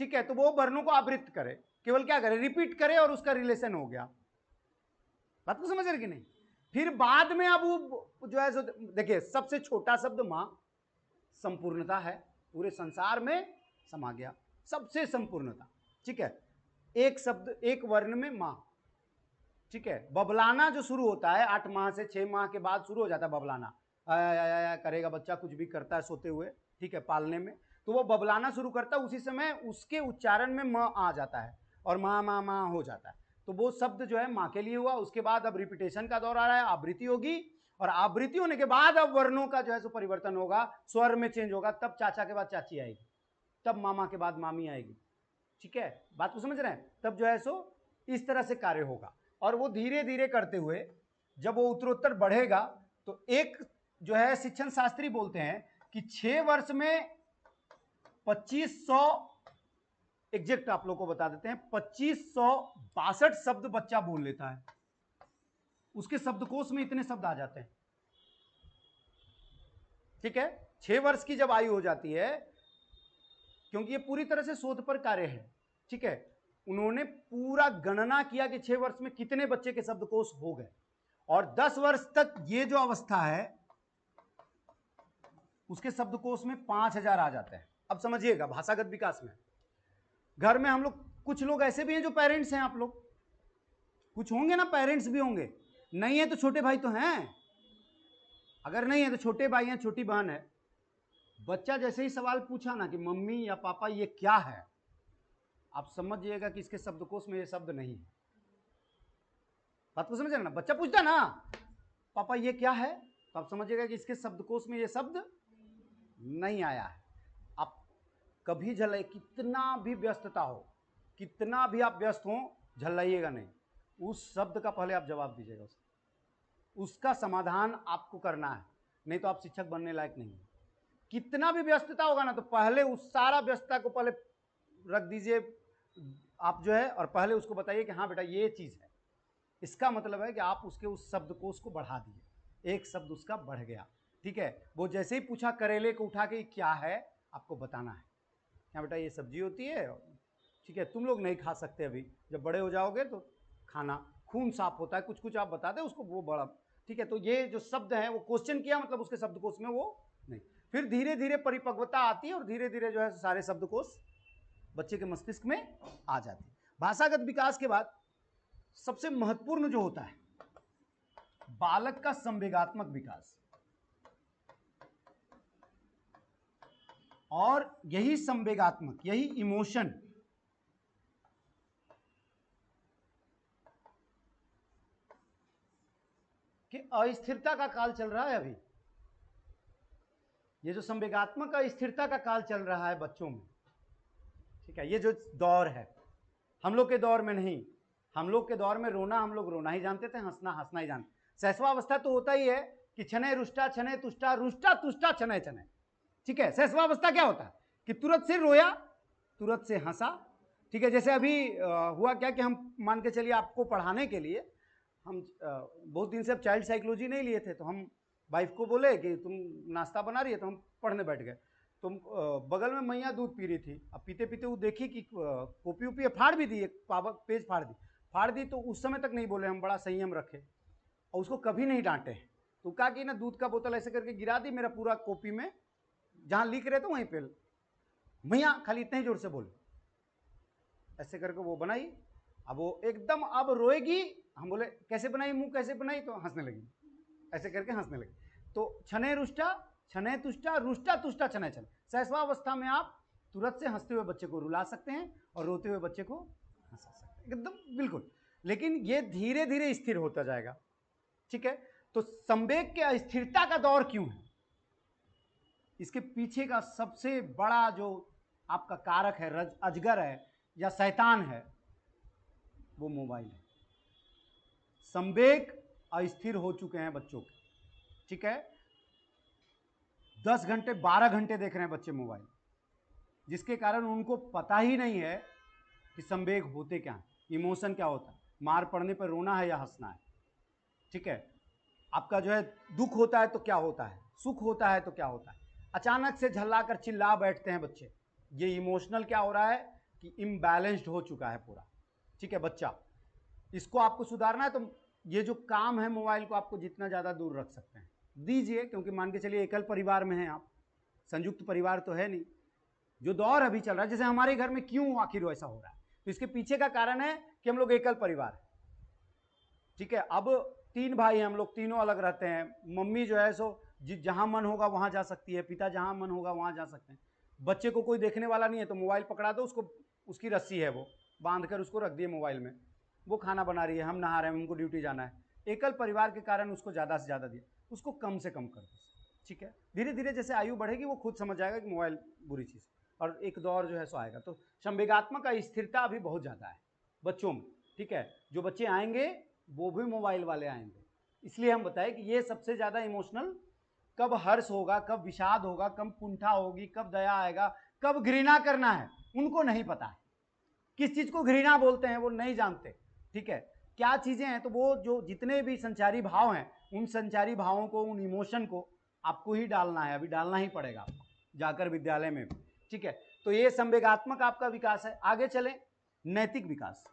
ठीक है, तो वो वर्णों को आवृत्त करे, केवल क्या करे, रिपीट करे और उसका रिलेशन हो गया। बात को समझ रहे कि नहीं? फिर बाद में अब वो जो है सो देखिए, सबसे छोटा शब्द मां संपूर्णता है, पूरे संसार में समा गया, सबसे संपूर्णता, ठीक है, एक शब्द एक वर्ण में मां, ठीक है। बबलाना जो शुरू होता है 8 माह से 6 माह के बाद शुरू हो जाता है बबलाना, आया करेगा बच्चा, कुछ भी करता है सोते हुए, ठीक है, पालने में, तो वो बबलाना शुरू करता है, उसी समय उसके उच्चारण में म आ जाता है और माँ माँ माँ हो जाता है, तो वो शब्द जो है माँ के लिए हुआ। उसके बाद अब रिपीटेशन का दौर आ रहा है, आवृत्ति होगी, और आवृत्ति होने के बाद अब वर्णों का जो है सो परिवर्तन होगा, स्वर में चेंज होगा, तब चाचा के बाद चाची आएगी, तब मामा के बाद मामी आएगी, ठीक है, बात को समझ रहे हैं? तब जो है सो इस तरह से कार्य होगा, और वो धीरे धीरे करते हुए जब वो उत्तरोत्तर बढ़ेगा, तो एक जो है शिक्षण शास्त्री बोलते हैं कि 6 वर्ष में 2500, एग्जैक्ट आप लोग को बता देते हैं, 2562 शब्द बच्चा बोल लेता है, उसके शब्दकोश में इतने शब्द आ जाते हैं, ठीक है। 6 वर्ष की जब आयु हो जाती है, क्योंकि ये पूरी तरह से शोध पर कार्य है, ठीक है, उन्होंने पूरा गणना किया कि 6 वर्ष में कितने बच्चे के शब्दकोश हो गए, और 10 वर्ष तक ये जो अवस्था है उसके शब्दकोश में 5000 आ जाते हैं। अब समझिएगा भाषागत विकास में, घर में हम लोग, कुछ लोग ऐसे भी हैं जो पेरेंट्स हैं, आप लोग कुछ होंगे ना, पेरेंट्स भी होंगे, नहीं है तो छोटे भाई तो हैं, अगर नहीं है तो छोटे भाई हैं, छोटी बहन है। बच्चा जैसे ही सवाल पूछा ना कि मम्मी या पापा ये क्या है, आप समझिएगा कि इसके शब्दकोश में ये शब्द नहीं है। बात को समझिए ना, बच्चा पूछता ना पापा ये क्या है, तो आप समझिएगा कि इसके शब्दकोश में ये शब्द नहीं आया है। आप कभी झल्लाइए, कितना भी व्यस्तता हो, कितना भी आप व्यस्त हो, झल्लाइएगा नहीं, उस शब्द का पहले आप जवाब दीजिएगा, उसका समाधान आपको करना है, नहीं तो आप शिक्षक बनने लायक नहीं है। कितना भी व्यस्तता होगा ना, तो पहले उस सारा व्यस्तता को पहले रख दीजिए आप जो है, और पहले उसको बताइए कि हाँ बेटा ये चीज़ है, इसका मतलब है कि आप उसके उस शब्दकोश को बढ़ा दिए, एक शब्द उसका बढ़ गया, ठीक है। वो जैसे ही पूछा करेले को उठा के क्या है, आपको बताना है क्या बेटा ये सब्जी होती है, ठीक है, तुम लोग नहीं खा सकते अभी, जब बड़े हो जाओगे तो खाना, खून साफ होता है, कुछ कुछ आप बता दें उसको, वो बड़ा, ठीक है। तो ये जो शब्द है वो क्वेश्चन किया, मतलब उसके शब्दकोश में वो नहीं, फिर धीरे धीरे परिपक्वता आती है और धीरे धीरे जो है सारे शब्दकोश बच्चे के मस्तिष्क में आ जाती है। भाषागत विकास के बाद सबसे महत्वपूर्ण जो होता है बालक का संवेगात्मक विकास, और यही संवेगात्मक, यही इमोशन कि अस्थिरता का काल चल रहा है अभी, ये जो संवेगात्मक अस्थिरता का काल चल रहा है बच्चों में, ठीक है, ये जो दौर है, हम लोग के दौर में नहीं, हम लोग के दौर में रोना हम लोग रोना ही जानते थे, हंसना हंसना ही जानते। सहस्वावस्था तो होता ही है कि छने रुष्टा छने तुष्टा रुष्टा तुष्टा छने छने, ठीक है। सहस्वावस्था क्या होता है कि तुरंत से रोया, तुरंत से हंसा, ठीक है। जैसे अभी हुआ क्या कि हम मान के चलिए आपको पढ़ाने के लिए हम बहुत दिन से अब चाइल्ड साइकोलॉजी नहीं लिए थे, तो हम वाइफ को बोले कि तुम नाश्ता बना रही है, तो हम पढ़ने बैठ गए। तो बगल में मैया दूध पी रही थी, अब पीते पीते वो देखी कि कॉपी उपी फाड़ भी दी, एक पेज फाड़ दी, तो उस समय तक नहीं बोले, हम बड़ा संयम रखे और उसको कभी नहीं डांटे, तो कहा कि ना दूध का बोतल ऐसे करके गिरा दी, मेरा पूरा कॉपी में जहाँ लिख रहे थे वहीं पे, मैया खाली इतने ही जोर से बोले, ऐसे करके वो बनाई। अब वो एकदम अब रोएगी, हम बोले कैसे बनाई, मुंह कैसे बनाई, तो हंसने लगी, ऐसे करके हंसने लगी। तो छने रुष्टा छने तुष्टा रुष्टा तुष्टा छने छने, सहस्वावस्था में आप तुरंत से हंसते हुए बच्चे को रुला सकते हैं और रोते हुए बच्चे को हंसा सकते हैं, एकदम बिल्कुल। लेकिन ये धीरे धीरे स्थिर होता जाएगा, ठीक है। तो संवेग के अस्थिरता का दौर क्यों है, इसके पीछे का सबसे बड़ा जो आपका कारक है, अजगर है या शैतान है, वो मोबाइल है। संवेग अस्थिर हो चुके हैं बच्चों के, ठीक है। 10 घंटे 12 घंटे देख रहे हैं बच्चे मोबाइल, जिसके कारण उनको पता ही नहीं है कि संवेग होते क्या हैं, इमोशन क्या होता है, मार पड़ने पर रोना है या हंसना है। ठीक है, आपका जो है दुख होता है तो क्या होता है, सुख होता है तो क्या होता है, अचानक से झल्ला कर चिल्ला बैठते हैं बच्चे। ये इमोशनल क्या हो रहा है कि इम्बैलेंस्ड हो चुका है पूरा। ठीक है बच्चा, इसको आपको सुधारना है तो ये जो काम है मोबाइल को आपको जितना ज़्यादा दूर रख सकते हैं दीजिए, क्योंकि मान के चलिए एकल परिवार में हैं आप, संयुक्त परिवार तो है नहीं। जो दौर अभी चल रहा है, जैसे हमारे घर में क्यों आखिर ऐसा हो रहा है, तो इसके पीछे का कारण है कि हम लोग एकल परिवार है। ठीक है, अब 3 भाई हैं हम लोग, तीनों अलग रहते हैं। मम्मी जो है सो जहां मन होगा वहां जा सकती है, पिता जहां मन होगा वहां जा सकते हैं। बच्चे को कोई देखने वाला नहीं है तो मोबाइल पकड़ा दो उसको, उसकी रस्सी है वो बांध कर उसको रख दिए मोबाइल में, वो खाना बना रही है, हम नहा रहे हैं, हमको ड्यूटी जाना है। एकल परिवार के कारण उसको ज़्यादा से ज़्यादा दिया, उसको कम से कम कर दो। ठीक है, धीरे धीरे जैसे आयु बढ़ेगी वो खुद समझ जाएगा कि मोबाइल बुरी चीज़, और एक दौर जो है सो आएगा। तो संवेगात्मक स्थिरता अभी बहुत ज़्यादा है बच्चों में। ठीक है, जो बच्चे आएंगे वो भी मोबाइल वाले आएंगे, इसलिए हम बताएं कि ये सबसे ज़्यादा इमोशनल कब हर्ष होगा, कब विषाद होगा, कब कुंठा होगी, कब दया आएगा, कब घृणा करना है, उनको नहीं पता है। किस चीज़ को घृणा बोलते हैं वो नहीं जानते। ठीक है, क्या चीज़ें हैं, तो वो जो जितने भी संचारी भाव हैं, उन संचारी भावों को, उन इमोशन को आपको ही डालना है, अभी डालना ही पड़ेगा आपको जाकर विद्यालय में। ठीक है, तो ये संवेगात्मक आपका विकास है। आगे चलें, नैतिक विकास।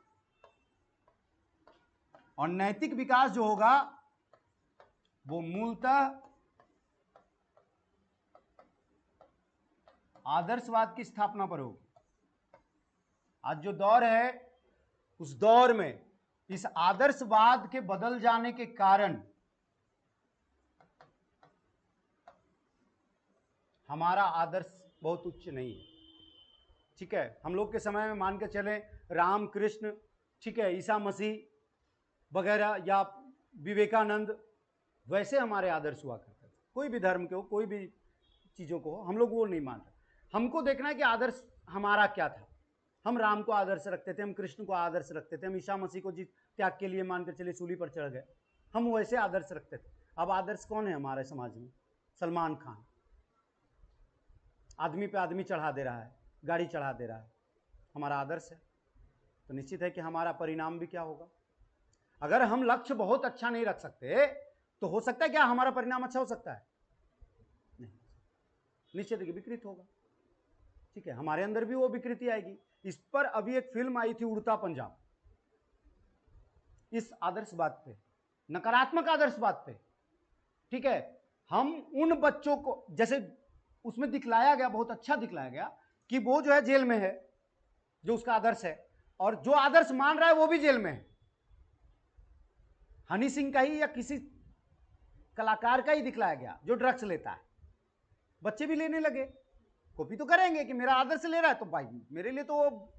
और नैतिक विकास जो होगा वो मूलतः आदर्शवाद की स्थापना पर होगी। आज जो दौर है उस दौर में इस आदर्शवाद के बदल जाने के कारण हमारा आदर्श बहुत उच्च नहीं है। ठीक है, हम लोग के समय में मान के चले राम कृष्ण, ठीक है, ईसा मसीह वगैरह या विवेकानंद, वैसे हमारे आदर्श हुआ करते थे। कोई भी धर्म के हो, कोई भी चीज़ों को हो, हम लोग वो नहीं मान रहे। हमको देखना है कि आदर्श हमारा क्या था। हम राम को आदर्श रखते थे, हम कृष्ण को आदर्श रखते थे, हम ईसा मसीह को जिस त्याग के लिए मान कर चले सूली पर चढ़ गए, हम वैसे आदर्श रखते थे। अब आदर्श कौन है हमारे समाज में? सलमान खान आदमी पे आदमी चढ़ा दे रहा है, गाड़ी चढ़ा दे रहा है, हमारा आदर्श है? तो निश्चित है कि हमारा परिणाम भी क्या होगा। अगर हम लक्ष्य बहुत अच्छा नहीं रख सकते तो हो सकता है क्या हमारा परिणाम अच्छा हो सकता है? नहीं, निश्चित है कि विकृत होगा। ठीक है, हमारे अंदर भी वो विकृति आएगी। इस पर अभी एक फिल्म आई थी उड़ता पंजाब, इस आदर्शवाद पे, नकारात्मक आदर्शवाद पे। ठीक है, हम उन बच्चों को, जैसे उसमें दिखलाया गया, बहुत अच्छा दिखलाया गया कि वो जो है जेल में है, जो उसका आदर्श है, और जो आदर्श मान रहा है वो भी जेल में है। हनी सिंह का ही या किसी कलाकार का ही दिखलाया गया जो ड्रग्स लेता है। बच्चे भी लेने लगे, कॉपी तो करेंगे कि मेरा आदर्श ले रहा है तो भाई मेरे लिए तो वो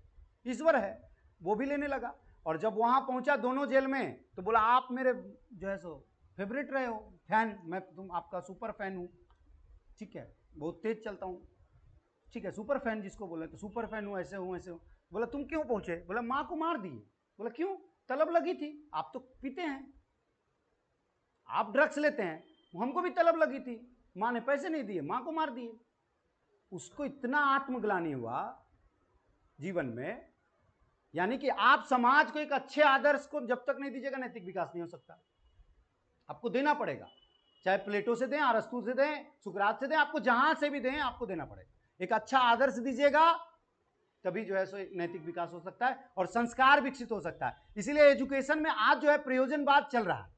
ईश्वर है, वो भी लेने लगा। और जब वहां पहुंचा दोनों जेल में तो बोला आप मेरे जो है सो फेवरेट रहे हो, फैन, मैं तुम आपका सुपर फैन हूँ। ठीक है, बहुत तेज चलता हूँ। ठीक है, सुपर फैन जिसको बोले तो सुपर फैन हूँ, ऐसे हूँ ऐसे हूँ। बोला तुम क्यों पहुंचे? बोला माँ को मार दिए। बोला क्यों? तलब लगी थी। आप तो पीते हैं, आप ड्रग्स लेते हैं, हमको भी तलब लगी थी, माँ ने पैसे नहीं दिए, माँ को मार दिए। उसको इतना आत्मग्लानि हुआ जीवन में। यानी कि आप समाज को एक अच्छे आदर्श को जब तक नहीं दीजिएगा नैतिक विकास नहीं हो सकता। आपको देना पड़ेगा, चाहे प्लेटो से दें, अरस्तु से दें, सुकरात से दें, आपको जहां से भी दें आपको देना पड़ेगा। एक अच्छा आदर्श दीजिएगा तभी जो है सो नैतिक विकास हो सकता है और संस्कार विकसित हो सकता है। इसीलिए एजुकेशन में आज जो है प्रयोजनवाद चल रहा है।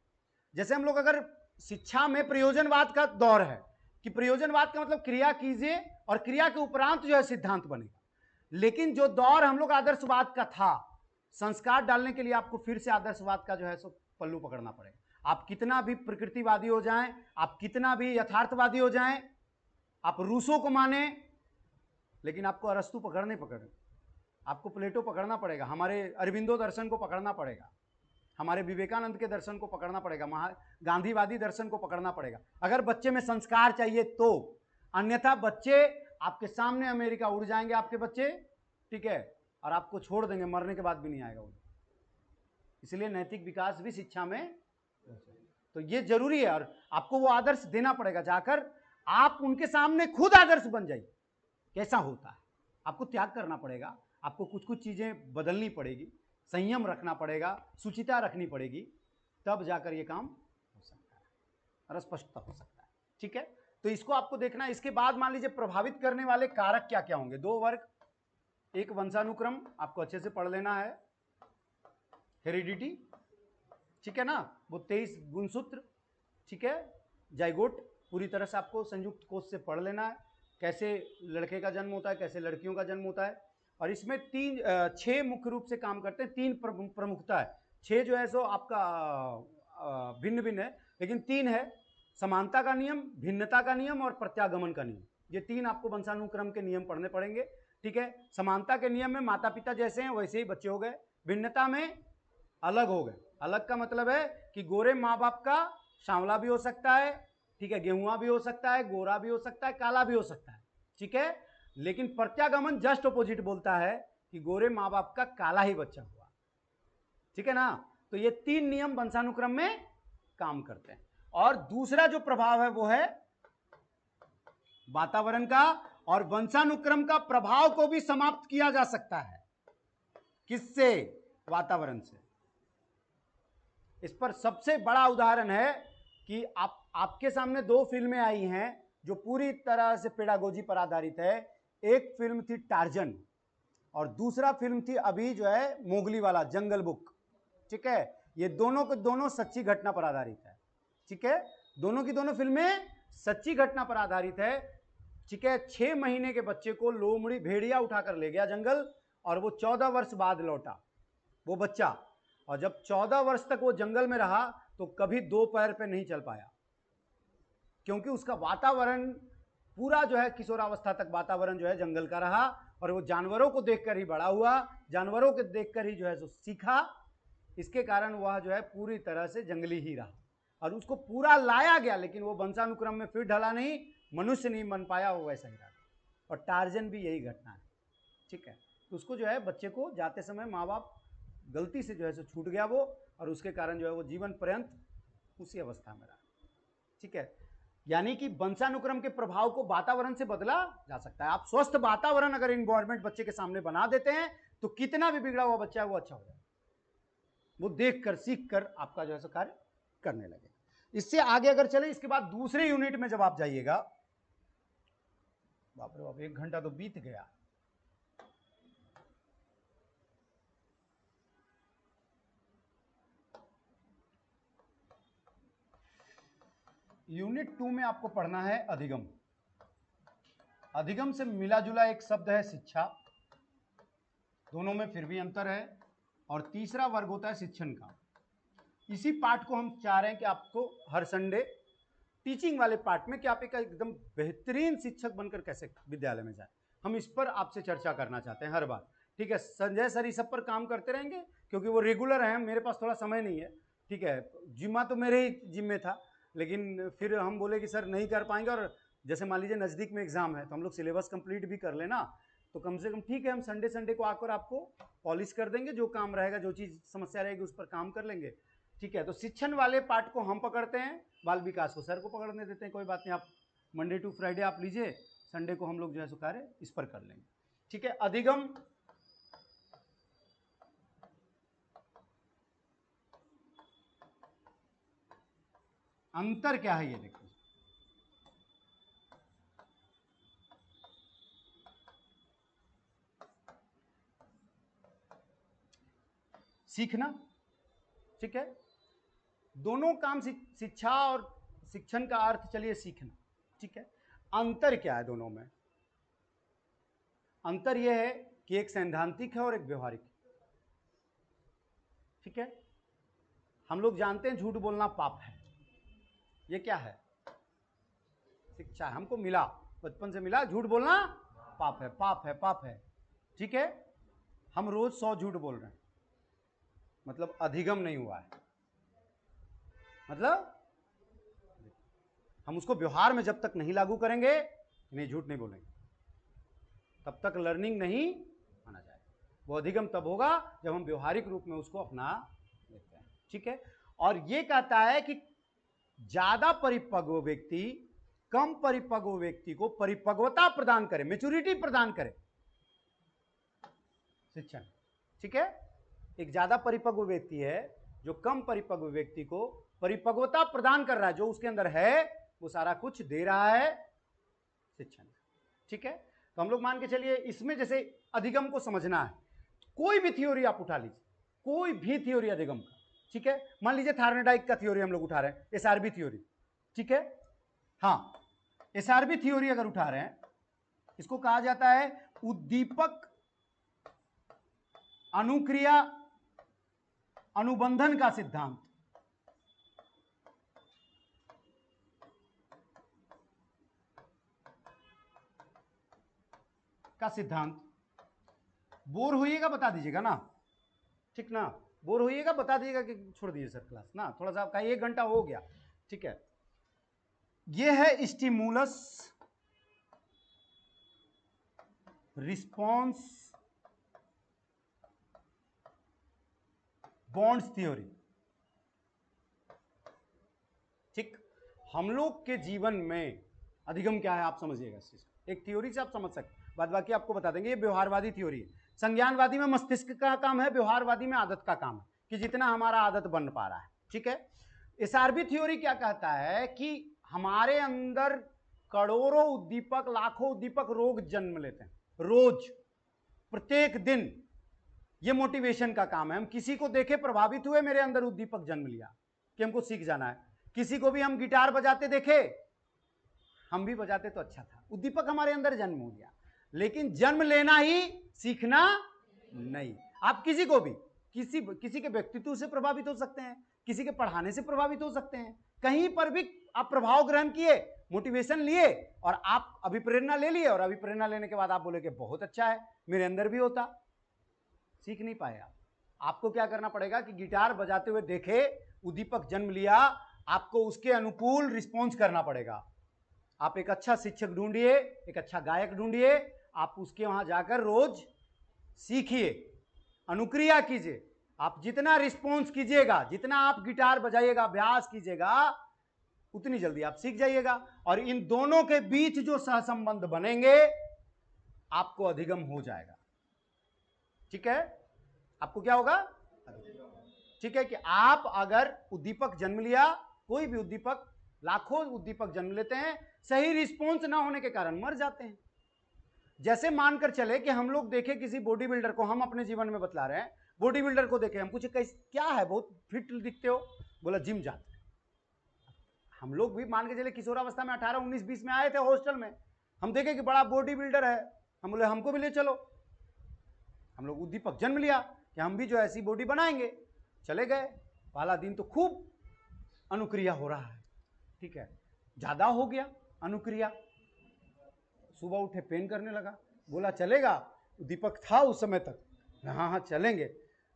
जैसे हम लोग अगर शिक्षा में प्रयोजनवाद का दौर है कि प्रयोजनवाद का मतलब क्रिया कीजिए और क्रिया के उपरांत जो है सिद्धांत बनेगा। लेकिन जो दौर हम लोग आदर्शवाद का था, संस्कार डालने के लिए आपको फिर से आदर्शवाद का जो है सो पल्लू पकड़ना पड़ेगा। आप कितना भी प्रकृतिवादी हो जाएं, आप कितना भी यथार्थवादी हो जाएं, आप रूसों को माने, लेकिन आपको अरस्तु पकड़ नहीं पकड़े, आपको प्लेटो पकड़ना पड़ेगा, हमारे अरविंदो दर्शन को पकड़ना पड़ेगा, हमारे विवेकानंद के दर्शन को पकड़ना पड़ेगा, गांधीवादी दर्शन को पकड़ना पड़ेगा अगर बच्चे में संस्कार चाहिए तो। अन्यथा बच्चे आपके सामने अमेरिका उड़ जाएंगे आपके बच्चे, ठीक है, और आपको छोड़ देंगे, मरने के बाद भी नहीं आएगा उन्हें। इसलिए नैतिक विकास भी शिक्षा में तो ये जरूरी है और आपको वो आदर्श देना पड़ेगा। जाकर आप उनके सामने खुद आदर्श बन जाइए। कैसा होता है, आपको त्याग करना पड़ेगा, आपको कुछ कुछ चीजें बदलनी पड़ेगी, संयम रखना पड़ेगा, सुचिता रखनी पड़ेगी, तब जाकर ये काम हो सकता है और स्पष्टता हो सकता है। ठीक है, तो इसको आपको देखना है। इसके बाद मान लीजिए प्रभावित करने वाले कारक क्या क्या होंगे। 2 वर्ग, एक वंशानुक्रम आपको अच्छे से पढ़ लेना है, हेरिडिटी, ठीक है ना, वो 23 गुणसूत्र, ठीक है, जाइगोट, पूरी तरह से आपको संयुक्त कोष से पढ़ लेना है, कैसे लड़के का जन्म होता है, कैसे लड़कियों का जन्म होता है। और इसमें 6 मुख्य रूप से काम करते हैं, 3 प्रमुखता है। 6 जो है सो आपका भिन्न भिन्न है, लेकिन 3 है, समानता का नियम, भिन्नता का नियम और प्रत्यागमन का नियम। ये 3 आपको वंशानुक्रम के नियम पढ़ने पड़ेंगे। ठीक है, समानता के नियम में माता पिता जैसे हैं वैसे ही बच्चे हो गए, भिन्नता में अलग हो गए। अलग का मतलब है कि गोरे माँ बाप का सांवला भी हो सकता है, ठीक है, गेहुआ भी हो सकता है, गोरा भी हो सकता है, काला भी हो सकता है, ठीक है। लेकिन प्रत्यागमन जस्ट अपोजिट बोलता है कि गोरे माँ बाप का काला ही बच्चा हुआ, ठीक है ना। तो ये 3 नियम वंशानुक्रम में काम करते हैं। और दूसरा जो प्रभाव है वो है वातावरण का, और वंशानुक्रम का प्रभाव को भी समाप्त किया जा सकता है। किससे? वातावरण से। इस पर सबसे बड़ा उदाहरण है कि आपके सामने 2 फिल्में आई हैं जो पूरी तरह से पेडागोजी पर आधारित है। एक फिल्म थी टार्जन और दूसरा फिल्म थी अभी जो है मोगली वाला जंगल बुक, ठीक है। ये दोनों के दोनों सच्ची घटना पर आधारित है, ठीक है। दोनों की दोनों फिल्में सच्ची घटना पर आधारित है, ठीक है। 6 महीने के बच्चे को लोमड़ी भेड़िया उठाकर ले गया जंगल और वो 14 वर्ष बाद लौटा वो बच्चा, और जब 14 वर्ष तक वो जंगल में रहा तो कभी 2 पैर पे नहीं चल पाया, क्योंकि उसका वातावरण पूरा जो है किशोरावस्था तक वातावरण जो है जंगल का रहा, और वो जानवरों को देखकर ही बड़ा हुआ, जानवरों को देखकर ही जो है सो सीखा। इसके कारण वह जो है पूरी तरह से जंगली ही रहा, और उसको पूरा लाया गया, लेकिन वो वंशानुक्रम में फिर ढला नहीं, मनुष्य नहीं बन पाया, वो वैसा ही रहा। और टार्जन भी यही घटना है, ठीक है। तो उसको जो है बच्चे को जाते समय माँ बाप गलती से जो है सो छूट गया वो, और उसके कारण जो है वो जीवन पर्यंत उसी अवस्था में रहा, ठीक है। यानी कि वंशानुक्रम के प्रभाव को वातावरण से बदला जा सकता है। आप स्वस्थ वातावरण अगर इन्वायरमेंट बच्चे के सामने बना देते हैं तो कितना भी बिगड़ा हुआ बच्चा है वो अच्छा हो जाए, वो देख कर सीख कर आपका जो है सो कार्य करने लगे। इससे आगे अगर चले, इसके बाद दूसरे यूनिट में जब आप जाइएगा, बाप रे बाप 1 घंटा तो बीत गया। यूनिट 2 में आपको पढ़ना है अधिगम। अधिगम से मिला जुला एक शब्द है शिक्षा, दोनों में फिर भी अंतर है। और तीसरा वर्ग होता है शिक्षण का। इसी पार्ट को हम चाह रहे हैं कि आपको हर संडे टीचिंग वाले पार्ट में कि आप एक एकदम बेहतरीन शिक्षक बनकर कैसे विद्यालय में जाए, हम इस पर आपसे चर्चा करना चाहते हैं हर बार, ठीक है। संजय सर इस सब पर काम करते रहेंगे क्योंकि वो रेगुलर हैं, मेरे पास थोड़ा समय नहीं है, ठीक है। जिम्मा तो मेरे ही जिम्मे था, लेकिन फिर हम बोले कि सर नहीं कर पाएंगे, और जैसे मान लीजिए नज़दीक में एग्जाम है तो हम लोग सिलेबस कंप्लीट भी कर लेना, तो कम से कम ठीक है हम संडे संडे को आकर आपको पॉलिश कर देंगे, जो काम रहेगा, जो चीज़ समस्या रहेगी उस पर काम कर लेंगे, ठीक है। तो शिक्षण वाले पार्ट को हम पकड़ते हैं, बाल विकास को सर को पकड़ने देते हैं, कोई बात नहीं, आप मंडे टू फ्राइडे आप लीजिए, संडे को हम लोग जो है सो कार्य इस पर कर लेंगे, ठीक है। अधिगम अंतर क्या है ये देखिए, सीखना, ठीक है। दोनों काम शिक्षा और शिक्षण का अर्थ चलिए सीखना, ठीक है। अंतर क्या है दोनों में? अंतर यह है कि एक सैद्धांतिक है और एक व्यवहारिक, ठीक है। हम लोग जानते हैं झूठ बोलना पाप है, ये क्या है? शिक्षा है, हमको मिला, बचपन से मिला, झूठ बोलना पाप है, पाप है, पाप है, ठीक है। हम रोज 100 झूठ बोल रहे हैं, मतलब अधिगम नहीं हुआ है, मतलब हम उसको व्यवहार में जब तक नहीं लागू करेंगे, नहीं झूठ नहीं बोलेंगे, तब तक लर्निंग नहीं माना जाए। वो अधिगम तब होगा जब हम व्यवहारिक रूप में उसको अपना लेते हैं, ठीक है। और ये कहता है कि ज्यादा परिपक्व व्यक्ति कम परिपक्व व्यक्ति को परिपक्वता प्रदान करे, मैच्योरिटी प्रदान करे शिक्षण। ठीक है, एक ज्यादा परिपक्व व्यक्ति है जो कम परिपक्व व्यक्ति को परिपक्वता प्रदान कर रहा है, जो उसके अंदर है वो सारा कुछ दे रहा है शिक्षण। ठीक है, तो हम लोग मान के चलिए इसमें जैसे अधिगम को समझना है, कोई भी थ्योरी आप उठा लीजिए, कोई भी थ्योरी अधिगम का। ठीक है, मान लीजिए थार्नेडाइक का थ्योरी हम लोग उठा रहे हैं, एसआरबी थ्योरी। ठीक है, हाँ, एसआरबी थ्योरी अगर उठा रहे हैं, इसको कहा जाता है उद्दीपक अनुक्रिया अनुबंधन का सिद्धांत। बोर होइएगा बता दीजिएगा ना, ठीक ना, बोर होइएगा बता दीजिएगा कि छोड़ दीजिए सर क्लास ना, थोड़ा सा आपका 1 घंटा हो गया। ठीक है, ये है स्टिमुलस रिस्पॉन्स बॉन्ड्स थ्योरी। ठीक, हम लोग के जीवन में अधिगम क्या है आप समझिएगा इस चीज को, एक थ्योरी से आप समझ सकते, बाद बाकी आपको बता देंगे। ये व्यवहारवादी थ्योरी है। संज्ञानवादी में मस्तिष्क का काम है, व्यवहारवादी में आदत का काम है कि जितना हमारा आदत बन पा रहा है। ठीक है, एसआरबी थ्योरी क्या कहता है कि हमारे अंदर करोड़ों उद्दीपक, लाखों उद्दीपक रोज जन्म लेते हैं, रोज, प्रत्येक दिन। ये मोटिवेशन का काम है। हम किसी को देखे प्रभावित हुए, मेरे अंदर उद्दीपक जन्म लिया कि हमको सीख जाना है। किसी को भी हम गिटार बजाते देखे, हम भी बजाते तो अच्छा था, उद्दीपक हमारे अंदर जन्म हो गया। लेकिन जन्म लेना ही, सीखना नहीं। आप किसी को भी किसी के व्यक्तित्व से प्रभावित हो सकते हैं, किसी के पढ़ाने से प्रभावित हो सकते हैं, कहीं पर भी आप प्रभाव ग्रहण किए, मोटिवेशन लिए और आप अभिप्रेरणा ले लिए, और अभिप्रेरणा लेने के बाद आप बोले कि बहुत अच्छा है, मेरे अंदर भी होता। सीख नहीं पाए आप। आपको क्या करना पड़ेगा कि गिटार बजाते हुए देखे, उद्दीपक जन्म लिया, आपको उसके अनुकूल रिस्पॉन्स करना पड़ेगा। आप एक अच्छा शिक्षक ढूंढिए, एक अच्छा गायक ढूंढिए, आप उसके वहां जाकर रोज सीखिए, अनुक्रिया कीजिए। आप जितना रिस्पॉन्स कीजिएगा, जितना आप गिटार बजाइएगा, अभ्यास कीजिएगा, उतनी जल्दी आप सीख जाइएगा। और इन दोनों के बीच जो सहसंबंध बनेंगे, आपको अधिगम हो जाएगा। ठीक है, आपको क्या होगा? ठीक है, कि आप अगर उद्दीपक जन्म लिया, कोई भी उद्दीपक, लाखों उद्दीपक जन्म लेते हैं, सही रिस्पॉन्स ना होने के कारण मर जाते हैं। जैसे मानकर चले कि हम लोग देखे किसी बॉडी बिल्डर को, हम अपने जीवन में बतला रहे हैं, बॉडी बिल्डर को देखे, हम पूछे कैसे, क्या है, बहुत फिट दिखते हो, बोला जिम जाते हैं। हम लोग भी मान के चले किशोरावस्था में 18, 19, 20 में आए थे हॉस्टल में, हम देखे कि बड़ा बॉडी बिल्डर है, हम बोले हमको भी ले चलो। हम लोग उद्दीपक जन्म लिया कि हम भी जो ऐसी बॉडी बनाएंगे, चले गए। पहला दिन तो खूब अनुक्रिया हो रहा है, ठीक है, ज्यादा हो गया अनुक्रिया। सुबह उठे पेन करने लगा, बोला चलेगा, दीपक था उस समय तक, हाँ हाँ चलेंगे।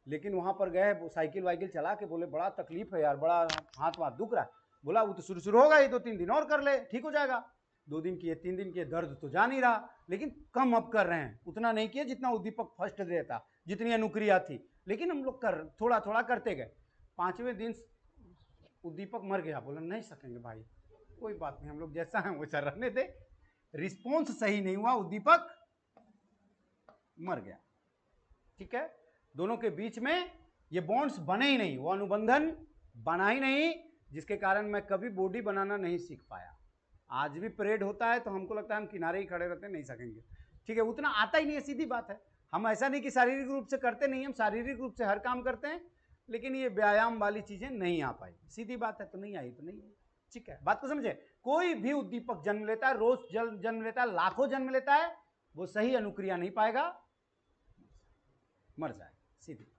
लेकिन वहां पर गए, साइकिल वाइकिल चला के बोले बड़ा तकलीफ है यार, बड़ा हाथ वाथ दुख रहा है। बोला वो तो शुरू होगा ही, 2-3 दिन और कर ले, ठीक हो जाएगा। 2 दिन किए, 3 दिन किए, दर्द तो जा नहीं रहा, लेकिन कम अब कर रहे हैं, उतना नहीं किए जितना उद्दीपक फर्स्ट देता, जितनी अनुक्रिया थी, लेकिन हम लोग कर थोड़ा थोड़ा करते गए। 5वें दिन उद्दीपक मर गया। बोला नहीं सकेंगे भाई, कोई बात नहीं, हम लोग जैसा है वैसा रहने दे, रिस्पॉन्स सही नहीं हुआ, उद्दीपक मर गया। ठीक है, दोनों के बीच में ये बॉन्ड्स बने ही नहीं, वो अनुबंधन बना ही नहीं, जिसके कारण मैं कभी बॉडी बनाना नहीं सीख पाया। आज भी परेड होता है तो हमको लगता है हम किनारे ही खड़े रहते, नहीं सकेंगे। ठीक है, उतना आता ही नहीं है, सीधी बात है। हम ऐसा नहीं कि शारीरिक रूप से करते नहीं, हम शारीरिक रूप से हर काम करते हैं, लेकिन ये व्यायाम वाली चीजें नहीं आ पाई, सीधी बात है। तो नहीं आई तो नहीं आई। ठीक है, बात को समझे। कोई भी उद्दीपक जन्म लेता है, रोज जन्म लेता है, लाखों जन्म लेता है, वो सही अनुक्रिया नहीं पाएगा, मर जाए, सीधी।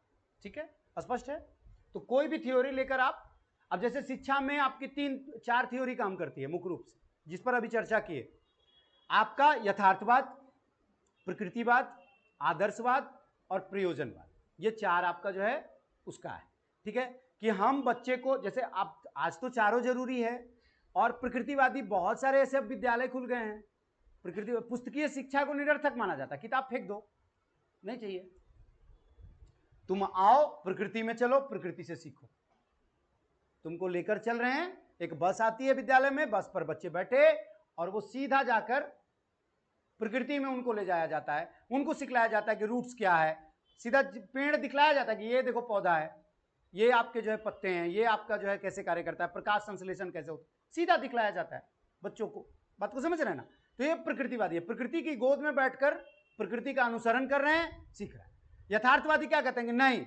ठीक है, स्पष्ट है। तो कोई भी थ्योरी लेकर आप, अब जैसे शिक्षा में आपकी 3-4 थ्योरी काम करती है मुख्य रूप से, जिस पर अभी चर्चा किए। आपका यथार्थवाद, प्रकृतिवाद, आदर्शवाद और प्रयोजनवाद, ये 4 आपका जो है उसका है। ठीक है, कि हम बच्चे को, जैसे आप आज तो चारों जरूरी है, और प्रकृतिवादी बहुत सारे ऐसे विद्यालय खुल गए हैं। प्रकृति पुस्तकीय शिक्षा को निरर्थक माना जाता है, किताब फेंक दो, नहीं चाहिए, तुम आओ प्रकृति में चलो, प्रकृति से सीखो। तुमको लेकर चल रहे हैं, एक बस आती है विद्यालय में, बस पर बच्चे बैठे और वो सीधा जाकर प्रकृति में उनको ले जाया जाता है, उनको सिखलाया जाता है कि रूट्स क्या है, सीधा पेड़ दिखलाया जाता है कि ये देखो पौधा है, ये आपके जो है पत्ते हैं, ये आपका जो है कैसे कार्य करता है, प्रकाश संश्लेषण कैसे होता है, सीधा दिखलाया जाता है बच्चों को। बात को समझ रहे हैं ना? तो ये प्रकृतिवादी है, प्रकृति की गोद में बैठकर प्रकृति का अनुसरण कर रहे हैं, सीख रहे हैं। यथार्थवादी क्या कहते हैं? नहीं,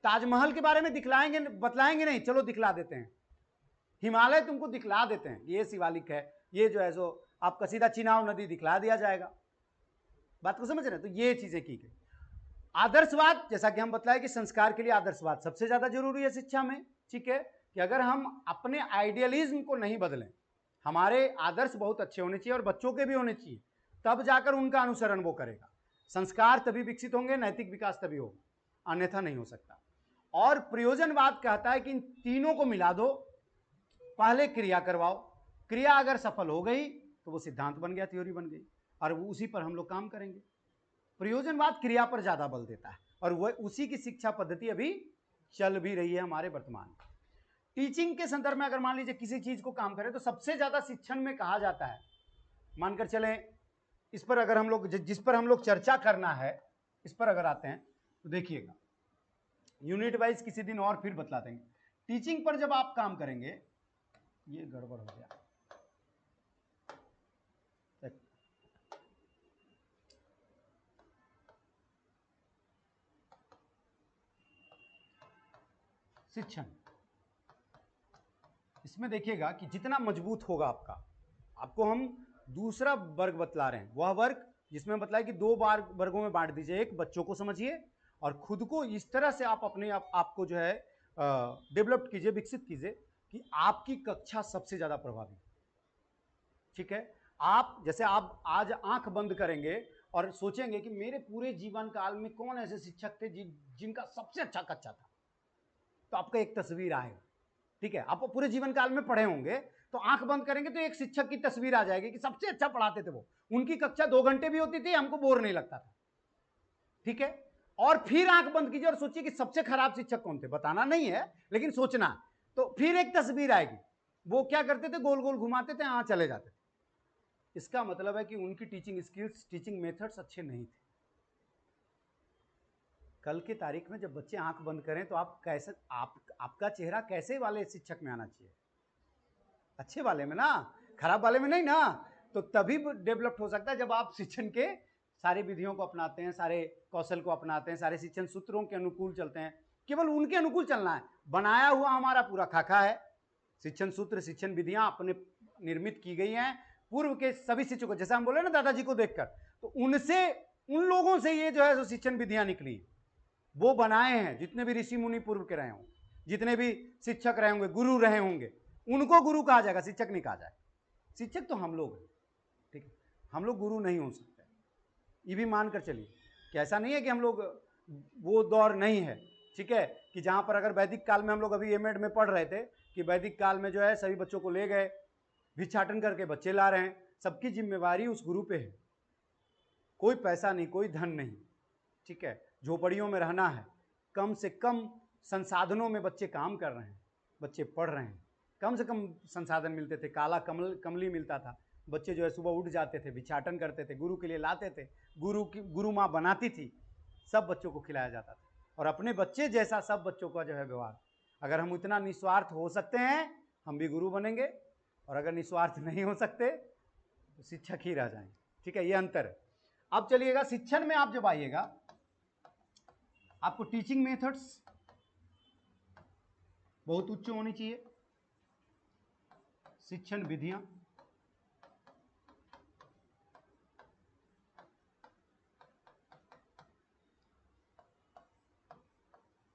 ताजमहल के बारे में दिखलाएंगे बतलाएंगे नहीं, चलो दिखला देते हैं, हिमालय तुमको दिखला देते हैं, ये शिवालिक है, ये जो है सो आपका सीधा चिनाब नदी दिखला दिया जाएगा। बात को समझ रहे हैं? तो ये चीजें की गई। आदर्शवाद, जैसा कि हम बतलाए कि संस्कार के लिए आदर्शवाद सबसे ज्यादा जरूरी है शिक्षा में, ठीक है, कि अगर हम अपने आइडियलिज्म को नहीं बदलें, हमारे आदर्श बहुत अच्छे होने चाहिए और बच्चों के भी होने चाहिए, तब जाकर उनका अनुसरण वो करेगा, संस्कार तभी विकसित होंगे, नैतिक विकास तभी होगा, अन्यथा नहीं हो सकता। और प्रयोजनवाद कहता है कि इन तीनों को मिला दो, पहले क्रिया करवाओ, क्रिया अगर सफल हो गई तो वो सिद्धांत बन गया, थ्योरी बन गई, और वो उसी पर हम लोग काम करेंगे। प्रयोजनवाद क्रिया पर ज्यादा बल देता है और वह उसी की शिक्षा पद्धति अभी चल भी रही है हमारे वर्तमान में। टीचिंग के संदर्भ में अगर मान लीजिए किसी चीज को काम करें तो सबसे ज्यादा शिक्षण में कहा जाता है, मानकर चलें इस पर अगर हम लोग जिस पर हम लोग चर्चा करना है, इस पर अगर आते हैं तो देखिएगा, यूनिट वाइज किसी दिन और फिर बतला देंगे। टीचिंग पर जब आप काम करेंगे, ये गड़बड़ हो गया, शिक्षण, इसमें देखिएगा कि जितना मजबूत होगा आपको हम दूसरा वर्ग बतला रहे हैं, वह वर्ग जिसमें बतलाया कि 2 वर्गों में बांट दीजिए, एक बच्चों को समझिए और खुद को इस तरह से आप अपने आपको जो है डेवलप कीजिए, विकसित कीजिए कि आपकी कक्षा सबसे ज्यादा प्रभावी, ठीक है। आप जैसे आप आज आंख बंद करेंगे और सोचेंगे कि मेरे पूरे जीवन काल में कौन ऐसे शिक्षक थे जिनका सबसे अच्छा कक्षा था, तो आपका एक तस्वीर आएगा, ठीक है। आप पूरे जीवन काल में पढ़े होंगे तो आंख बंद करेंगे तो एक शिक्षक की तस्वीर आ जाएगी कि सबसे अच्छा पढ़ाते थे वो, उनकी कक्षा 2 घंटे भी होती थी, हमको बोर नहीं लगता था, ठीक है। और फिर आंख बंद कीजिए और सोचिए कि सबसे खराब शिक्षक कौन थे, बताना नहीं है लेकिन सोचना, तो फिर एक तस्वीर आएगी, वो क्या करते थे, गोल गोल घुमाते थे, हाँ चले जाते थे। इसका मतलब है कि उनकी टीचिंग स्किल्स, टीचिंग मेथड्स अच्छे नहीं थे। कल की तारीख में जब बच्चे आंख बंद करें तो आप कैसे, आपका चेहरा कैसे वाले शिक्षक में आना चाहिए, अच्छे वाले में ना, खराब वाले में नहीं ना। तो तभी डेवलप हो सकता है जब आप शिक्षण के सारी विधियों को अपनाते हैं, सारे कौशल को अपनाते हैं, सारे शिक्षण सूत्रों के अनुकूल चलते हैं, केवल उनके अनुकूल चलना है। बनाया हुआ हमारा पूरा खाका है, शिक्षण सूत्र, शिक्षण विधियां अपने निर्मित की गई हैं पूर्व के सभी शिक्षकों, जैसे हम बोले ना दादाजी को देखकर, तो उनसे, उन लोगों से ये जो है शिक्षण विधियां निकली, वो बनाए हैं, जितने भी ऋषि मुनि पूर्व के रहे हों, जितने भी शिक्षक रहे होंगे, गुरु रहे होंगे, उनको गुरु कहा जाएगा, शिक्षक नहीं कहा जाएगा। शिक्षक तो हम लोग हैं, ठीक है, हम लोग गुरु नहीं हो सकते, ये भी मानकर चलिए कि ऐसा नहीं है कि हम लोग, वो दौर नहीं है, ठीक है, कि जहां पर अगर वैदिक काल में हम लोग अभी एमएड में पढ़ रहे थे कि वैदिक काल में जो है सभी बच्चों को ले गए, भिक्षाटन करके बच्चे ला रहे हैं, सबकी जिम्मेवारी उस गुरु पे है, कोई पैसा नहीं, कोई धन नहीं, ठीक है, झोपड़ियों में रहना है, कम से कम संसाधनों में बच्चे काम कर रहे हैं, बच्चे पढ़ रहे हैं, कम से कम संसाधन मिलते थे, काला कमली मिलता था, बच्चे जो है सुबह उठ जाते थे, भिक्षाटन करते थे, गुरु के लिए लाते थे, गुरु माँ बनाती थी, सब बच्चों को खिलाया जाता था, और अपने बच्चे जैसा सब बच्चों का जो है व्यवहार। अगर हम इतना निस्वार्थ हो सकते हैं हम भी गुरु बनेंगे, और अगर निस्वार्थ नहीं हो सकते तो शिक्षक ही रह जाएंगे, ठीक है, ये अंतर है। अब चलिएगा शिक्षण में आप जब आइएगा, आपको टीचिंग मेथड्स बहुत उच्च होनी चाहिए, शिक्षण विधियां,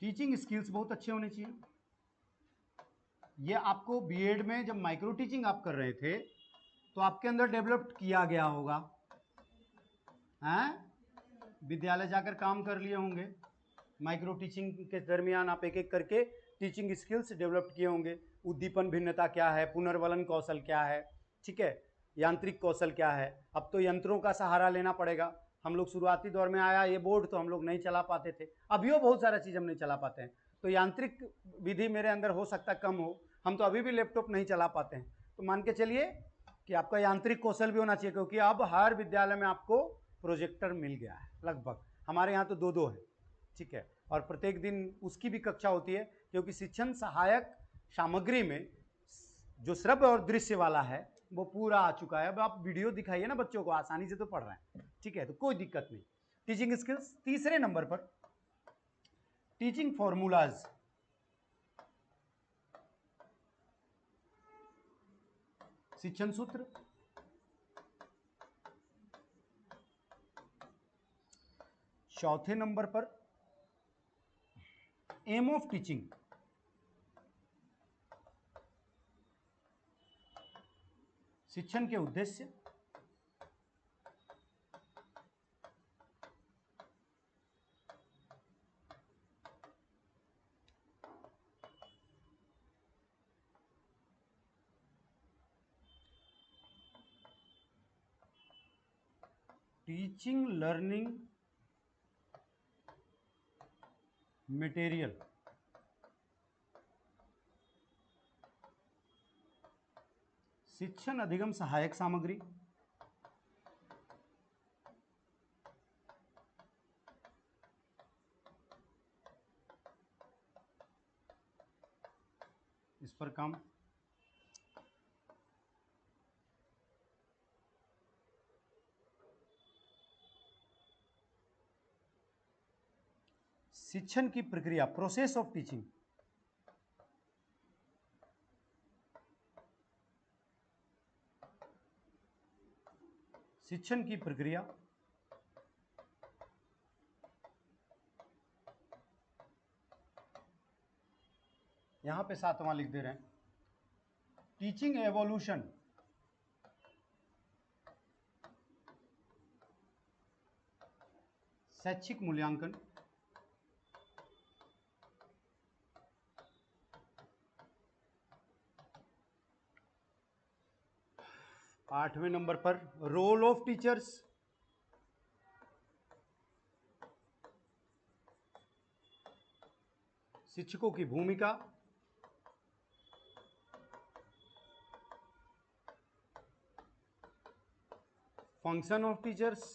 टीचिंग स्किल्स बहुत अच्छे होने चाहिए। ये आपको बीएड में जब माइक्रो टीचिंग आप कर रहे थे तो आपके अंदर डेवलप किया गया होगा, हैं, विद्यालय जाकर काम कर लिए होंगे, माइक्रो टीचिंग के दरमियान आप एक एक करके टीचिंग स्किल्स डेवलप किए होंगे, उद्दीपन भिन्नता क्या है, पुनर्वलन कौशल क्या है, ठीक है, यांत्रिक कौशल क्या है। अब तो यंत्रों का सहारा लेना पड़ेगा, हम लोग शुरुआती दौर में आया ये बोर्ड तो हम लोग नहीं चला पाते थे, अभी वो बहुत सारा चीज़ हम नहीं चला पाते हैं, तो यांत्रिक विधि मेरे अंदर हो सकता कम हो, हम तो अभी भी लैपटॉप नहीं चला पाते हैं, तो मान के चलिए कि आपका यांत्रिक कौशल भी होना चाहिए, क्योंकि अब हर विद्यालय में आपको प्रोजेक्टर मिल गया है लगभग। हमारे यहाँ तो दो दो है, ठीक है, और प्रत्येक दिन उसकी भी कक्षा होती है, क्योंकि शिक्षण सहायक सामग्री में जो श्रव्य और दृश्य वाला है वो पूरा आ चुका है। अब आप वीडियो दिखाइए ना बच्चों को, आसानी से तो पढ़ रहे हैं, ठीक है, तो कोई दिक्कत नहीं। टीचिंग स्किल्स तीसरे नंबर पर, टीचिंग फॉर्मूलाज। शिक्षण सूत्र। चौथे नंबर पर एम ऑफ टीचिंग। शिक्षण के उद्देश्य। Teaching learning material. शिक्षण अधिगम सहायक सामग्री। इस पर काम। शिक्षण की प्रक्रिया, प्रोसेस ऑफ टीचिंग। शिक्षण की प्रक्रिया। यहां पे सातवां लिख दे रहे हैं, टीचिंग एवोल्यूशन। शैक्षिक मूल्यांकन। आठवें नंबर पर रोल ऑफ टीचर्स। शिक्षकों की भूमिका। Function of teachers.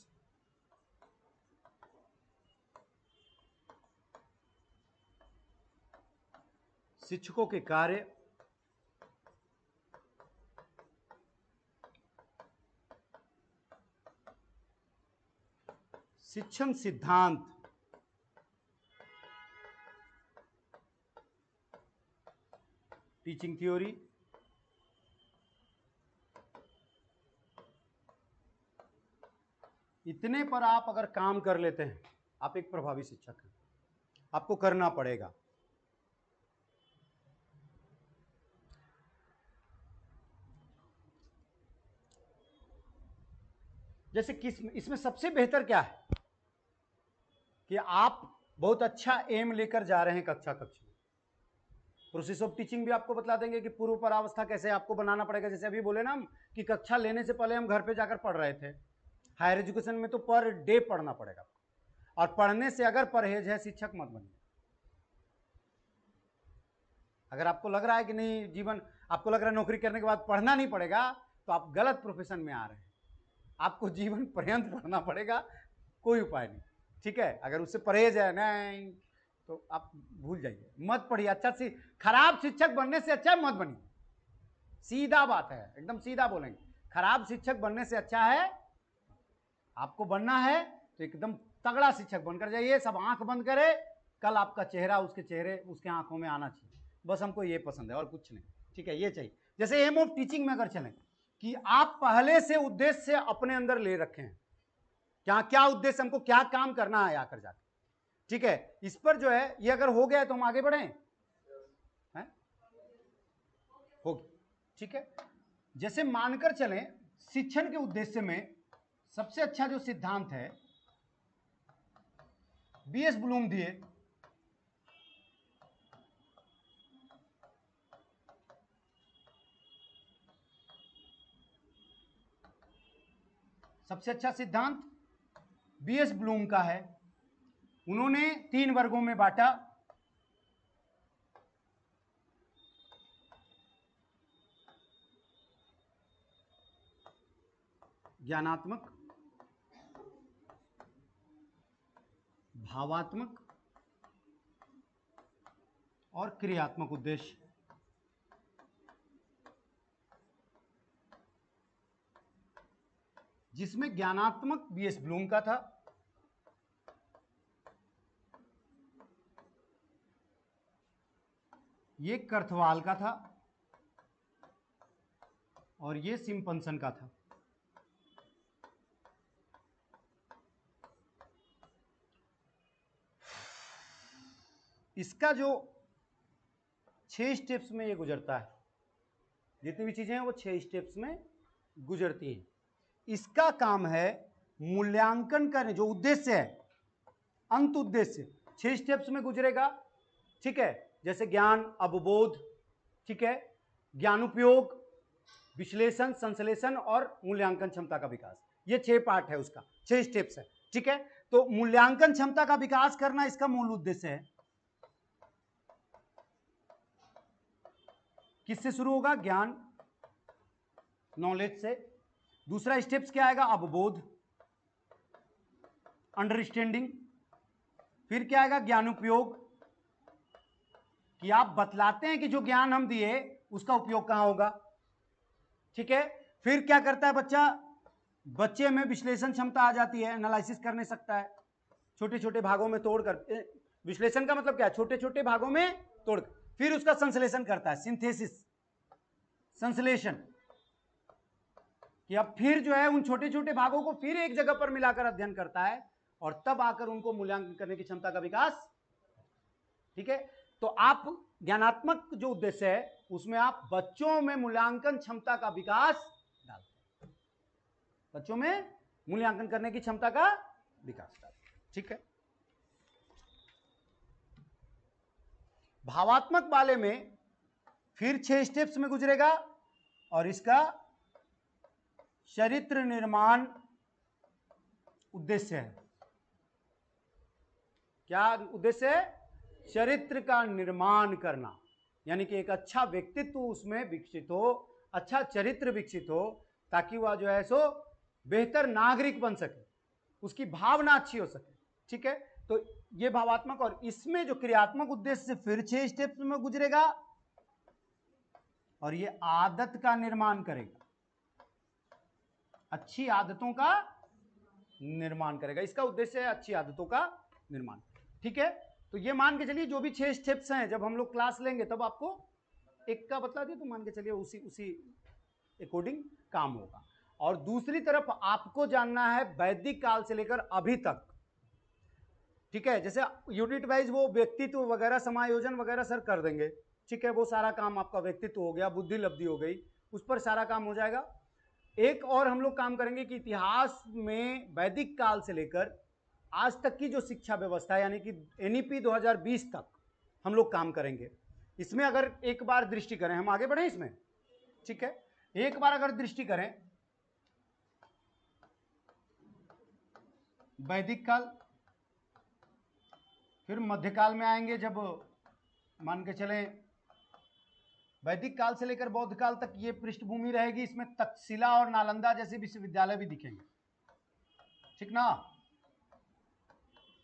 शिक्षकों के कार्य। शिक्षण सिद्धांत। Teaching theory. इतने पर आप अगर काम कर लेते हैं, आप एक प्रभावी शिक्षक हैं। आपको करना पड़ेगा। जैसे किस इसमें सबसे बेहतर क्या है कि आप बहुत अच्छा एम लेकर जा रहे हैं कक्षा कक्षा। प्रोसेस ऑफ टीचिंग भी आपको बता देंगे कि पूर्व परावस्था कैसे आपको बनाना पड़ेगा। जैसे अभी बोले ना हम कि कक्षा लेने से पहले हम घर पे जाकर पढ़ रहे थे। हायर एजुकेशन में तो पर डे पढ़ना पड़ेगा, और पढ़ने से अगर परहेज है, शिक्षक मत बनिए। अगर आपको लग रहा है कि नहीं जीवन, आपको लग रहा है नौकरी करने के बाद पढ़ना नहीं पड़ेगा, तो आप गलत प्रोफेशन में आ रहे हैं। आपको जीवन पर्यंत पढ़ना पड़ेगा, कोई उपाय नहीं, ठीक है। अगर उससे परहेज है नहीं तो आप भूल जाइए, मत पढ़िए। अच्छा सी खराब शिक्षक बनने से अच्छा मत बनिए। सीधा बात है, एकदम सीधा बोलेंगे। खराब शिक्षक बनने से अच्छा है, आपको बनना है तो एकदम तगड़ा शिक्षक बनकर जाइए। सब आंख बंद करे, कल आपका चेहरा उसके चेहरे उसके आंखों में आना चाहिए। बस हमको ये पसंद है और कुछ नहीं, ठीक है, ये चाहिए। जैसे एम ऑफ टीचिंग में अगर चलें कि आप पहले से उद्देश्य अपने अंदर ले रखे हैं, क्या क्या उद्देश्य, हमको क्या काम करना है आकर जाकर, ठीक है। इस पर जो है ये अगर हो गया तो हम आगे बढ़े, होगी, ठीक है। जैसे मानकर चलें शिक्षण के उद्देश्य में सबसे अच्छा जो सिद्धांत है बीएस ब्लूम दिए, सबसे अच्छा सिद्धांत बीएस ब्लूम का है। उन्होंने 3 वर्गों में बांटा। ज्ञानात्मक, भावात्मक और क्रियात्मक उद्देश्य। जिसमें ज्ञानात्मक बीएस ब्लूम का था, ये कर्थवाल का था और ये सिम्पसन का था। इसका जो 6 स्टेप्स में ये गुजरता है, जितनी भी चीजें हैं वो 6 स्टेप्स में गुजरती हैं। इसका काम है मूल्यांकन करने, जो उद्देश्य है, अंत उद्देश्य 6 स्टेप्स में गुजरेगा, ठीक है। जैसे ज्ञान, अवबोध, ठीक है, ज्ञानोपयोग, विश्लेषण, संश्लेषण और मूल्यांकन क्षमता का विकास। ये 6 पार्ट है, उसका 6 स्टेप्स है, ठीक है। तो मूल्यांकन क्षमता का विकास करना इसका मूल उद्देश्य है। किससे शुरू होगा? ज्ञान, नॉलेज से। दूसरा स्टेप्स क्या आएगा? अवबोध, अंडरस्टैंडिंग। फिर क्या आएगा? ज्ञानोपयोग, कि आप बतलाते हैं कि जो ज्ञान हम दिए उसका उपयोग कहां होगा, ठीक है। फिर क्या करता है बच्चा? बच्चे में विश्लेषण क्षमता आ जाती है, एनालिसिस करने सकता है, छोटे छोटे भागों में तोड़कर। विश्लेषण का मतलब क्या है? छोटे छोटे भागों में तोड़कर। फिर उसका संश्लेषण करता है, सिंथेसिस, संश्लेषण, कि अब फिर जो है उन छोटे छोटे भागों को फिर एक जगह पर मिलाकर अध्ययन करता है और तब आकर उनको मूल्यांकन करने की क्षमता का विकास, ठीक है। तो आप ज्ञानात्मक जो उद्देश्य है उसमें आप बच्चों में मूल्यांकन क्षमता का विकास डालते हैं, बच्चों में मूल्यांकन करने की क्षमता का विकास डालते हैं, ठीक है। भावात्मक वाले में फिर 6 स्टेप्स में गुजरेगा और इसका चरित्र निर्माण उद्देश्य है। क्या उद्देश्य है? चरित्र का निर्माण करना, यानी कि एक अच्छा व्यक्तित्व उसमें विकसित हो, अच्छा चरित्र विकसित हो, ताकि वह जो है सो बेहतर नागरिक बन सके, उसकी भावना अच्छी हो सके, ठीक है। तो ये भावात्मक, और इसमें जो क्रियात्मक उद्देश्य से फिर 6 स्टेप्स में गुजरेगा और ये आदत का निर्माण करेगा, अच्छी आदतों का निर्माण करेगा। इसका उद्देश्य है अच्छी आदतों का निर्माण, ठीक है। तो ये मान के चलिए जो भी 6 स्टेप्स हैं, जब हम लोग क्लास लेंगे तब आपको एक का बता दिए, तो मान के चलिए उसी अकॉर्डिंग काम होगा। और दूसरी तरफ आपको जानना है वैदिक काल से लेकर अभी तक, ठीक है। जैसे यूनिट वाइज वो व्यक्तित्व वगैरह, समायोजन वगैरह सर कर देंगे, ठीक है। वो सारा काम आपका व्यक्तित्व हो गया, बुद्धि लब्धि हो गई, उस पर सारा काम हो जाएगा। एक और हम लोग काम करेंगे कि इतिहास में वैदिक काल से लेकर आज तक की जो शिक्षा व्यवस्था है, यानी कि एनईपी 2020 तक हम लोग काम करेंगे। इसमें अगर एक बार दृष्टि करें, हम आगे बढ़े इसमें, ठीक है। एक बार अगर दृष्टि करें वैदिक काल, फिर मध्यकाल में आएंगे, जब मान के चलें वैदिक काल से लेकर बौद्ध काल तक ये पृष्ठभूमि रहेगी। इसमें तक्षशिला और नालंदा जैसे विश्वविद्यालय भी दिखेंगे, ठीक ना।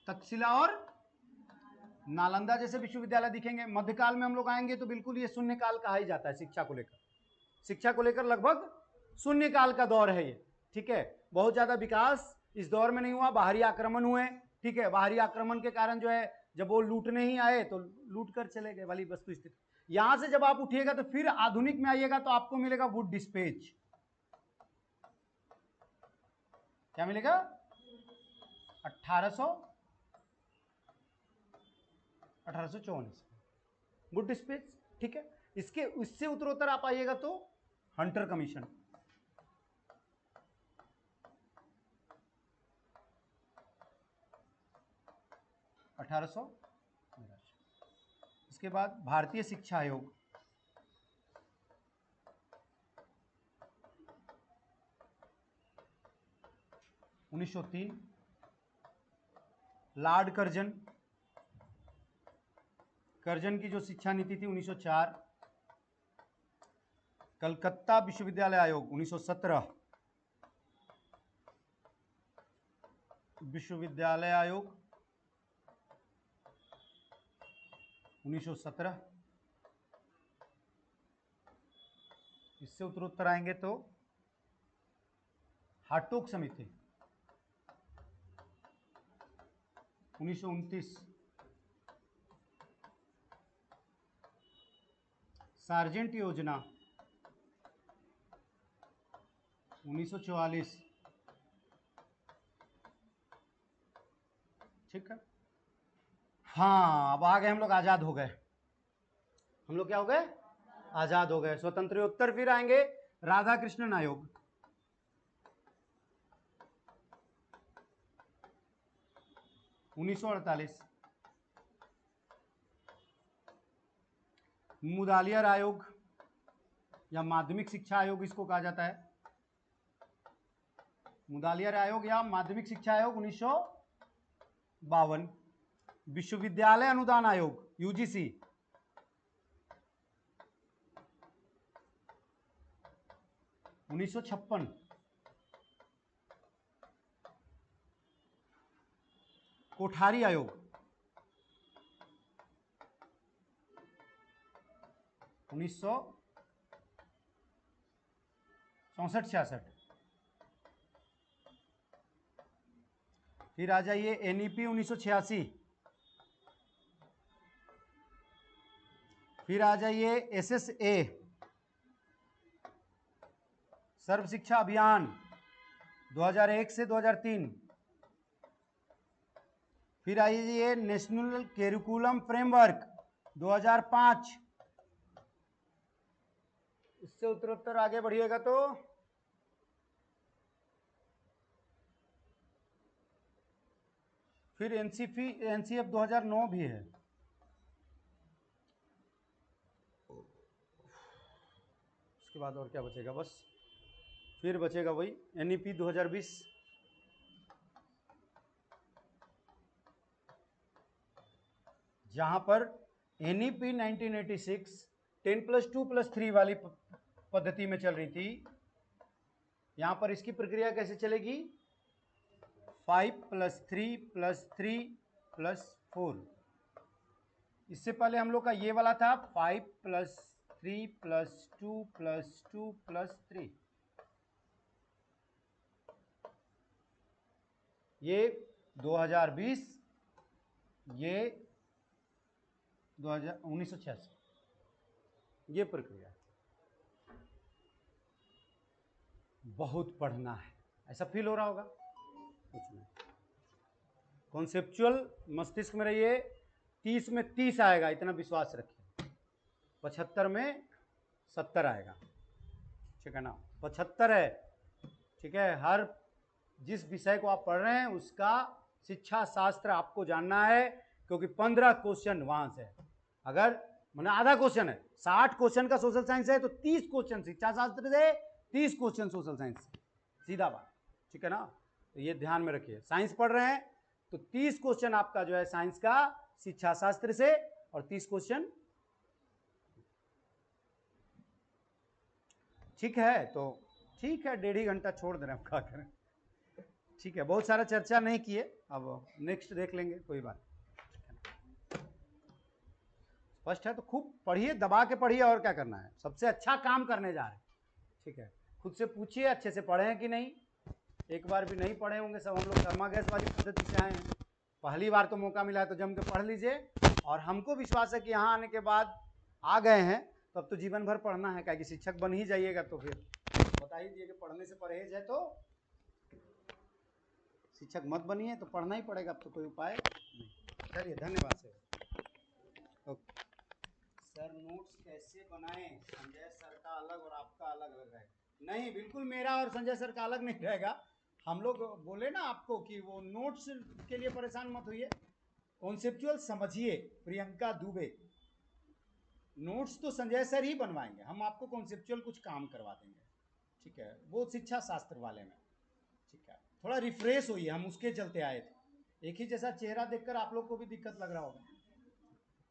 तक्षशिला और नालंदा जैसे विश्वविद्यालय दिखेंगे। मध्यकाल में हम लोग आएंगे तो बिल्कुल ये शून्य काल कहा ही जाता है शिक्षा को लेकर। शिक्षा को लेकर लगभग शून्य काल का दौर है ये, ठीक है। बहुत ज्यादा विकास इस दौर में नहीं हुआ, बाहरी आक्रमण हुए, ठीक है। बाहरी आक्रमण के कारण जो है, जब वो लूटने ही आए तो लूट कर चले गए वाली वस्तु स्थिति। यहां से जब आप उठिएगा तो फिर आधुनिक में आइएगा तो आपको मिलेगा वुड डिस्पेच। क्या मिलेगा? 1854 वुड डिस्पेच, ठीक है। इसके उससे उत्तरोत्तर आप आइएगा तो हंटर कमीशन, इसके बाद भारतीय शिक्षा आयोग, उन्नीस सौ 3, लॉर्ड कर्जन, कर्जन की जो शिक्षा नीति थी 1904, कलकत्ता विश्वविद्यालय आयोग 1917, विश्वविद्यालय आयोग 1917। इससे उत्तरोत्तर आएंगे तो हाटोक समिति 1929। सार्जेंट योजना 1944। ठीक है। हाँ, अब आ गए हम लोग, आजाद हो गए हम लोग। क्या हो गए? आजाद हो गए, स्वतंत्रोत्तर। फिर आएंगे राधा कृष्णन आयोग 1948। मुदालियर आयोग या माध्यमिक शिक्षा आयोग इसको कहा जाता है। मुदालियर आयोग या माध्यमिक शिक्षा आयोग 1952। विश्वविद्यालय अनुदान आयोग यूजीसी 1956। कोठारी आयोग 1964-66। फिर आ जाइए एनईपी 1986। फिर आ जाइए एसएसए सर्व शिक्षा अभियान 2001 से 2003। फिर आइए नेशनल करिकुलम फ्रेमवर्क 2005। इससे उत्तरोत्तर आगे बढ़िएगा तो फिर एनसीएफ 2009 भी है। उसके बाद और क्या बचेगा? बस फिर बचेगा वही एनईपी 2020। जहां पर एनईपी 1986 10+2+3 वाली पद्धति में चल रही थी, यहां पर इसकी प्रक्रिया कैसे चलेगी? 5+3+3+4। इससे पहले हम लोग का ये वाला था 5+3+2+2+3। ये 2020, ये 1986। ये प्रक्रिया बहुत पढ़ना है, ऐसा फील हो रहा होगा। कुछ नहीं, कॉन्सेप्चुअल मस्तिष्क में रहिए। 30 में 30 आएगा, इतना विश्वास रखिए। 75 में 70 आएगा, ठीक है ना? 75 है, ठीक है। हर जिस विषय को आप पढ़ रहे हैं उसका शिक्षा शास्त्र आपको जानना है, क्योंकि 15 क्वेश्चन वहां से है। अगर मैंने आधा क्वेश्चन है, 60 क्वेश्चन का सोशल साइंस है, तो 30 क्वेश्चन शिक्षा शास्त्र से, 30 क्वेश्चन सोशल साइंस से, सीधा बात, ठीक है ना? तो ये ध्यान में रखिए। साइंस पढ़ रहे हैं तो 30 क्वेश्चन आपका जो है साइंस का शिक्षा शास्त्र से, और 30 क्वेश्चन, ठीक है? तो ठीक है, 1.5 घंटा छोड़ दे रहे हैं, क्या करें? ठीक है, बहुत सारा चर्चा नहीं किए, अब नेक्स्ट देख लेंगे, कोई बात। स्पष्ट है? तो खूब पढ़िए, दबा के पढ़िए, और क्या करना है? सबसे अच्छा काम करने जा रहे हैं, ठीक है? खुद से पूछिए अच्छे से पढ़े हैं कि नहीं। एक बार भी नहीं पढ़े होंगे सब, हम लोग शर्मा गैस वाली पद्धति से आए हैं। पहली बार तो मौका मिला है तो जम के पढ़ लीजिए, और हमको विश्वास है कि यहाँ आने के बाद आ गए हैं तो अब तो जीवन भर पढ़ना है, क्या कि शिक्षक बन ही जाइएगा, तो फिर बता ही दिए कि पढ़ने से परहेज है, तो शिक्षक मत बनिए, तो पढ़ना ही पड़ेगा, अब तो कोई उपाय नहीं। चलिए, धन्यवाद सर। ओके सर, नोट्स कैसे बनाएं? संजय सर का अलग और आपका अलग अलग है। नहीं, बिल्कुल मेरा और संजय सर का अलग नहीं रहेगा। हम लोग बोले ना आपको कि वो नोट्स के लिए परेशान मत होइए, कॉन्सेप्चुअल समझिए। प्रियंका दुबे, नोट्स तो संजय सर ही बनवाएंगे, हम आपको कॉन्सेप्चुअल कुछ काम करवा देंगे, ठीक है? वो शिक्षा शास्त्र वाले में, ठीक है? थोड़ा रिफ्रेश होइए, हम उसके चलते आए थे। एक ही जैसा चेहरा देखकर आप लोग को भी दिक्कत लग रहा होगा,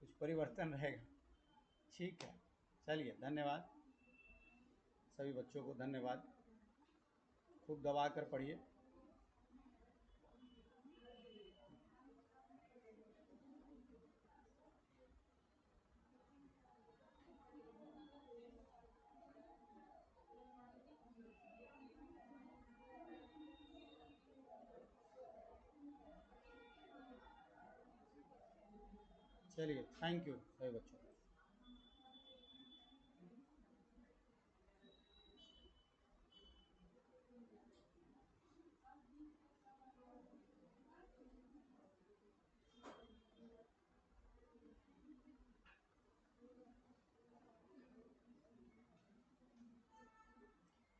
कुछ परिवर्तन रहेगा, ठीक है? चलिए, धन्यवाद सभी बच्चों को, धन्यवाद। खूब दबा कर पढ़िए। चलिए, थैंक यू सभी बच्चों।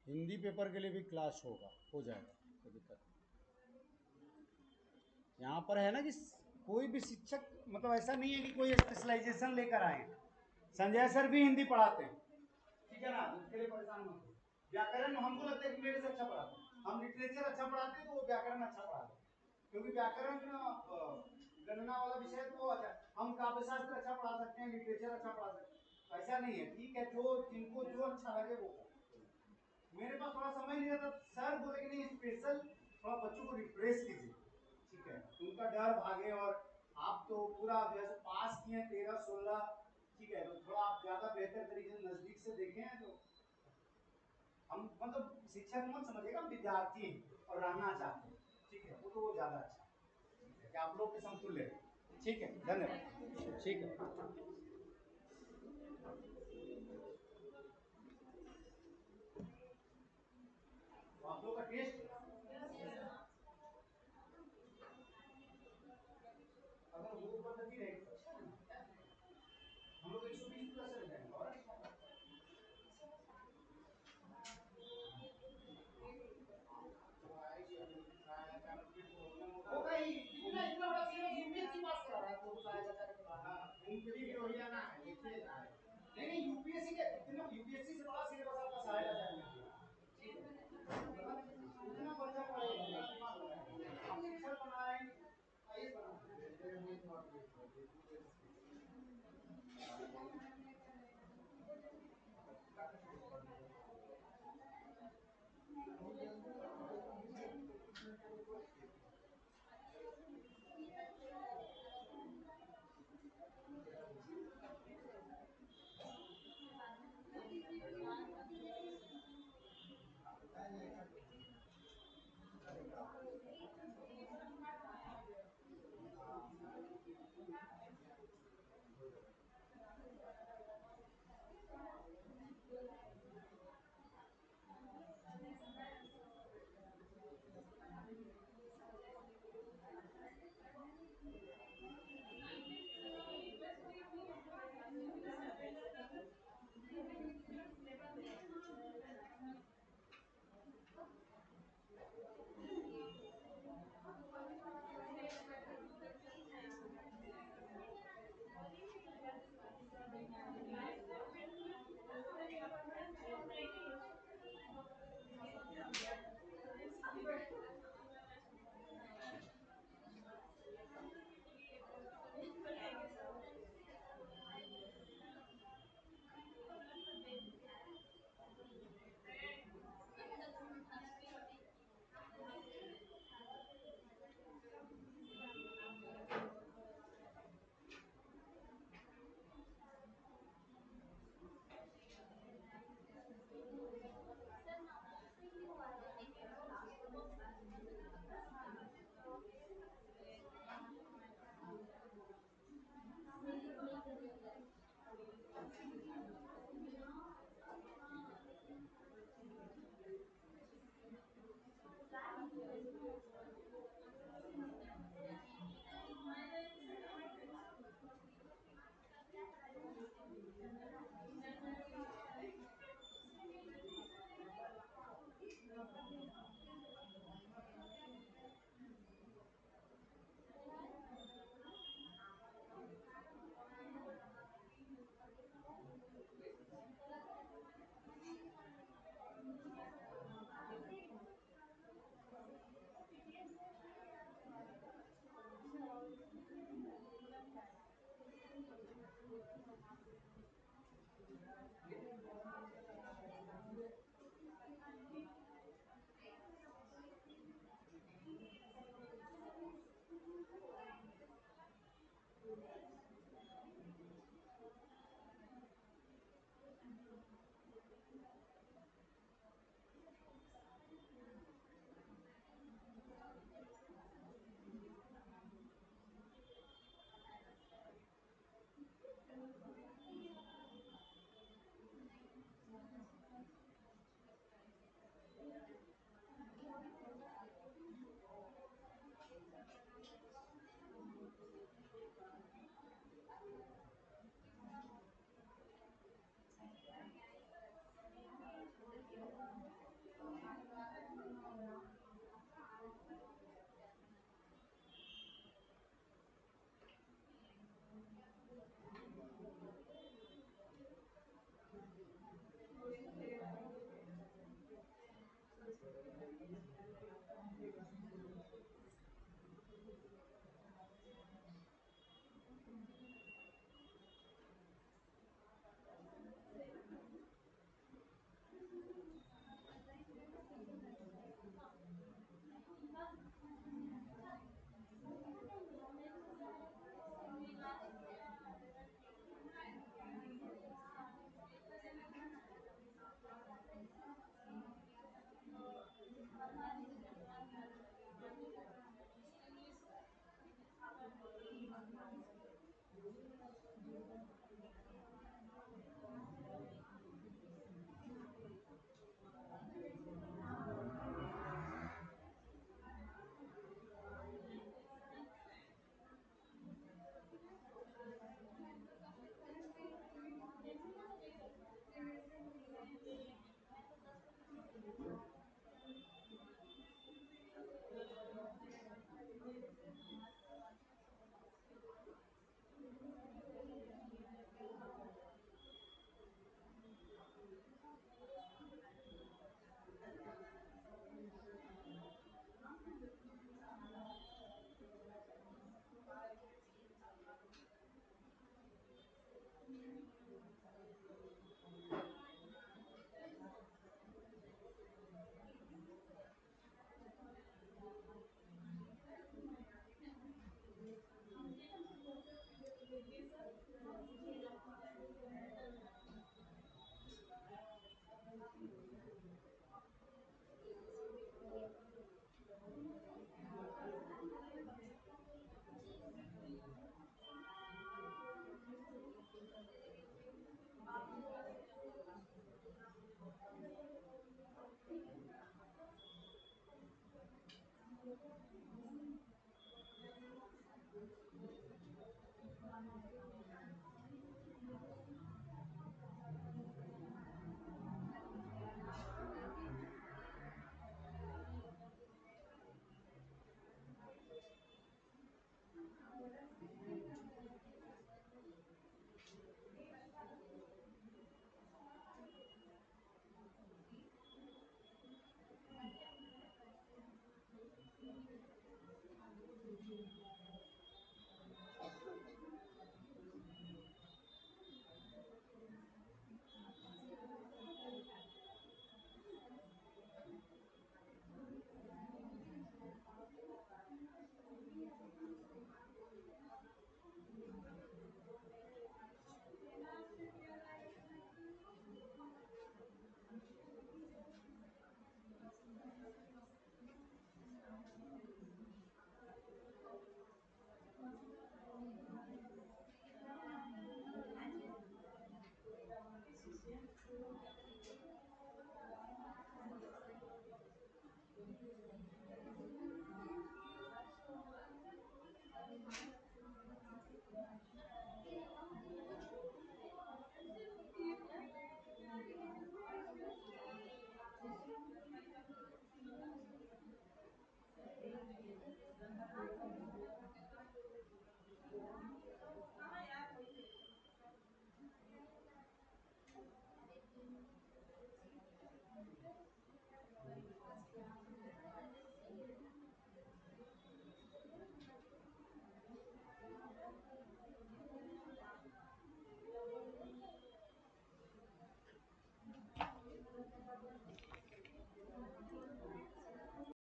हिंदी पेपर के लिए भी क्लास होगा, हो जाएगा, कोई दिक्कत नहीं। यहाँ पर है ना कि कोई भी शिक्षक मतलब ऐसा नहीं है कि कोई स्पेशलाइजेशन लेकर आए। संजय सर भी हिंदी पढ़ाते हैं, ठीक है ना, उसके लिए परेशान मत हो। व्याकरण हमको लगता है कि मेरे से अच्छा पढ़ाते हैं, हम लिटरेचर अच्छा पढ़ाते हैं तो वो व्याकरण अच्छा पढ़ाते हैं, क्योंकि व्याकरण गणना वाला विषय है तो वो अच्छा। हम काव्य शास्त्र अच्छा पढ़ा सकते हैं, लिटरेचर अच्छा पढ़ा सकते हैं, ऐसा नहीं है, ठीक है, जो जिनको जो अच्छा लगे वो। मेरे पास थोड़ा समय नहीं रहता, सर बोले कि नहीं स्पेशल थोड़ा बच्चों को रिफ्रेश कीजिए, ठीक है, उनका डर भागे। और आप तो पूरा जैसे पास किए 13-16, ठीक है, तो थोड़ा आप ज्यादा बेहतर तरीके से नजदीक से देखे हैं तो हम मतलब शिक्षक मत समझिएगा, हम विद्यार्थी और रहना चाहते हैं, ठीक है, वो तो वो ज्यादा अच्छा है कि आप लोग के समतुल्य है। ठीक है, धन्यवाद, ठीक है। तो आप लोग का टेस्ट अगर वो पद्धति रहेगी तो अच्छा है ना, हम लोग 120 प्लस चले जाएंगे और अच्छा होगा ही। इतना इतना बड़ा सिलेबस यूपीएससी पास करा रहा है, तो उनके लिए हो जाना है, देखिए नहीं नहीं, यूपीएससी के इतना, यूपीएससी से बड़ा सिलेबस आपका सहायता जाएगा, ठीक है, इतना बच्चा पढ़ेगा, इतना दिमाग लगाएगा, आप शिक्षक बना रहे हैं, आईएएस बना रहे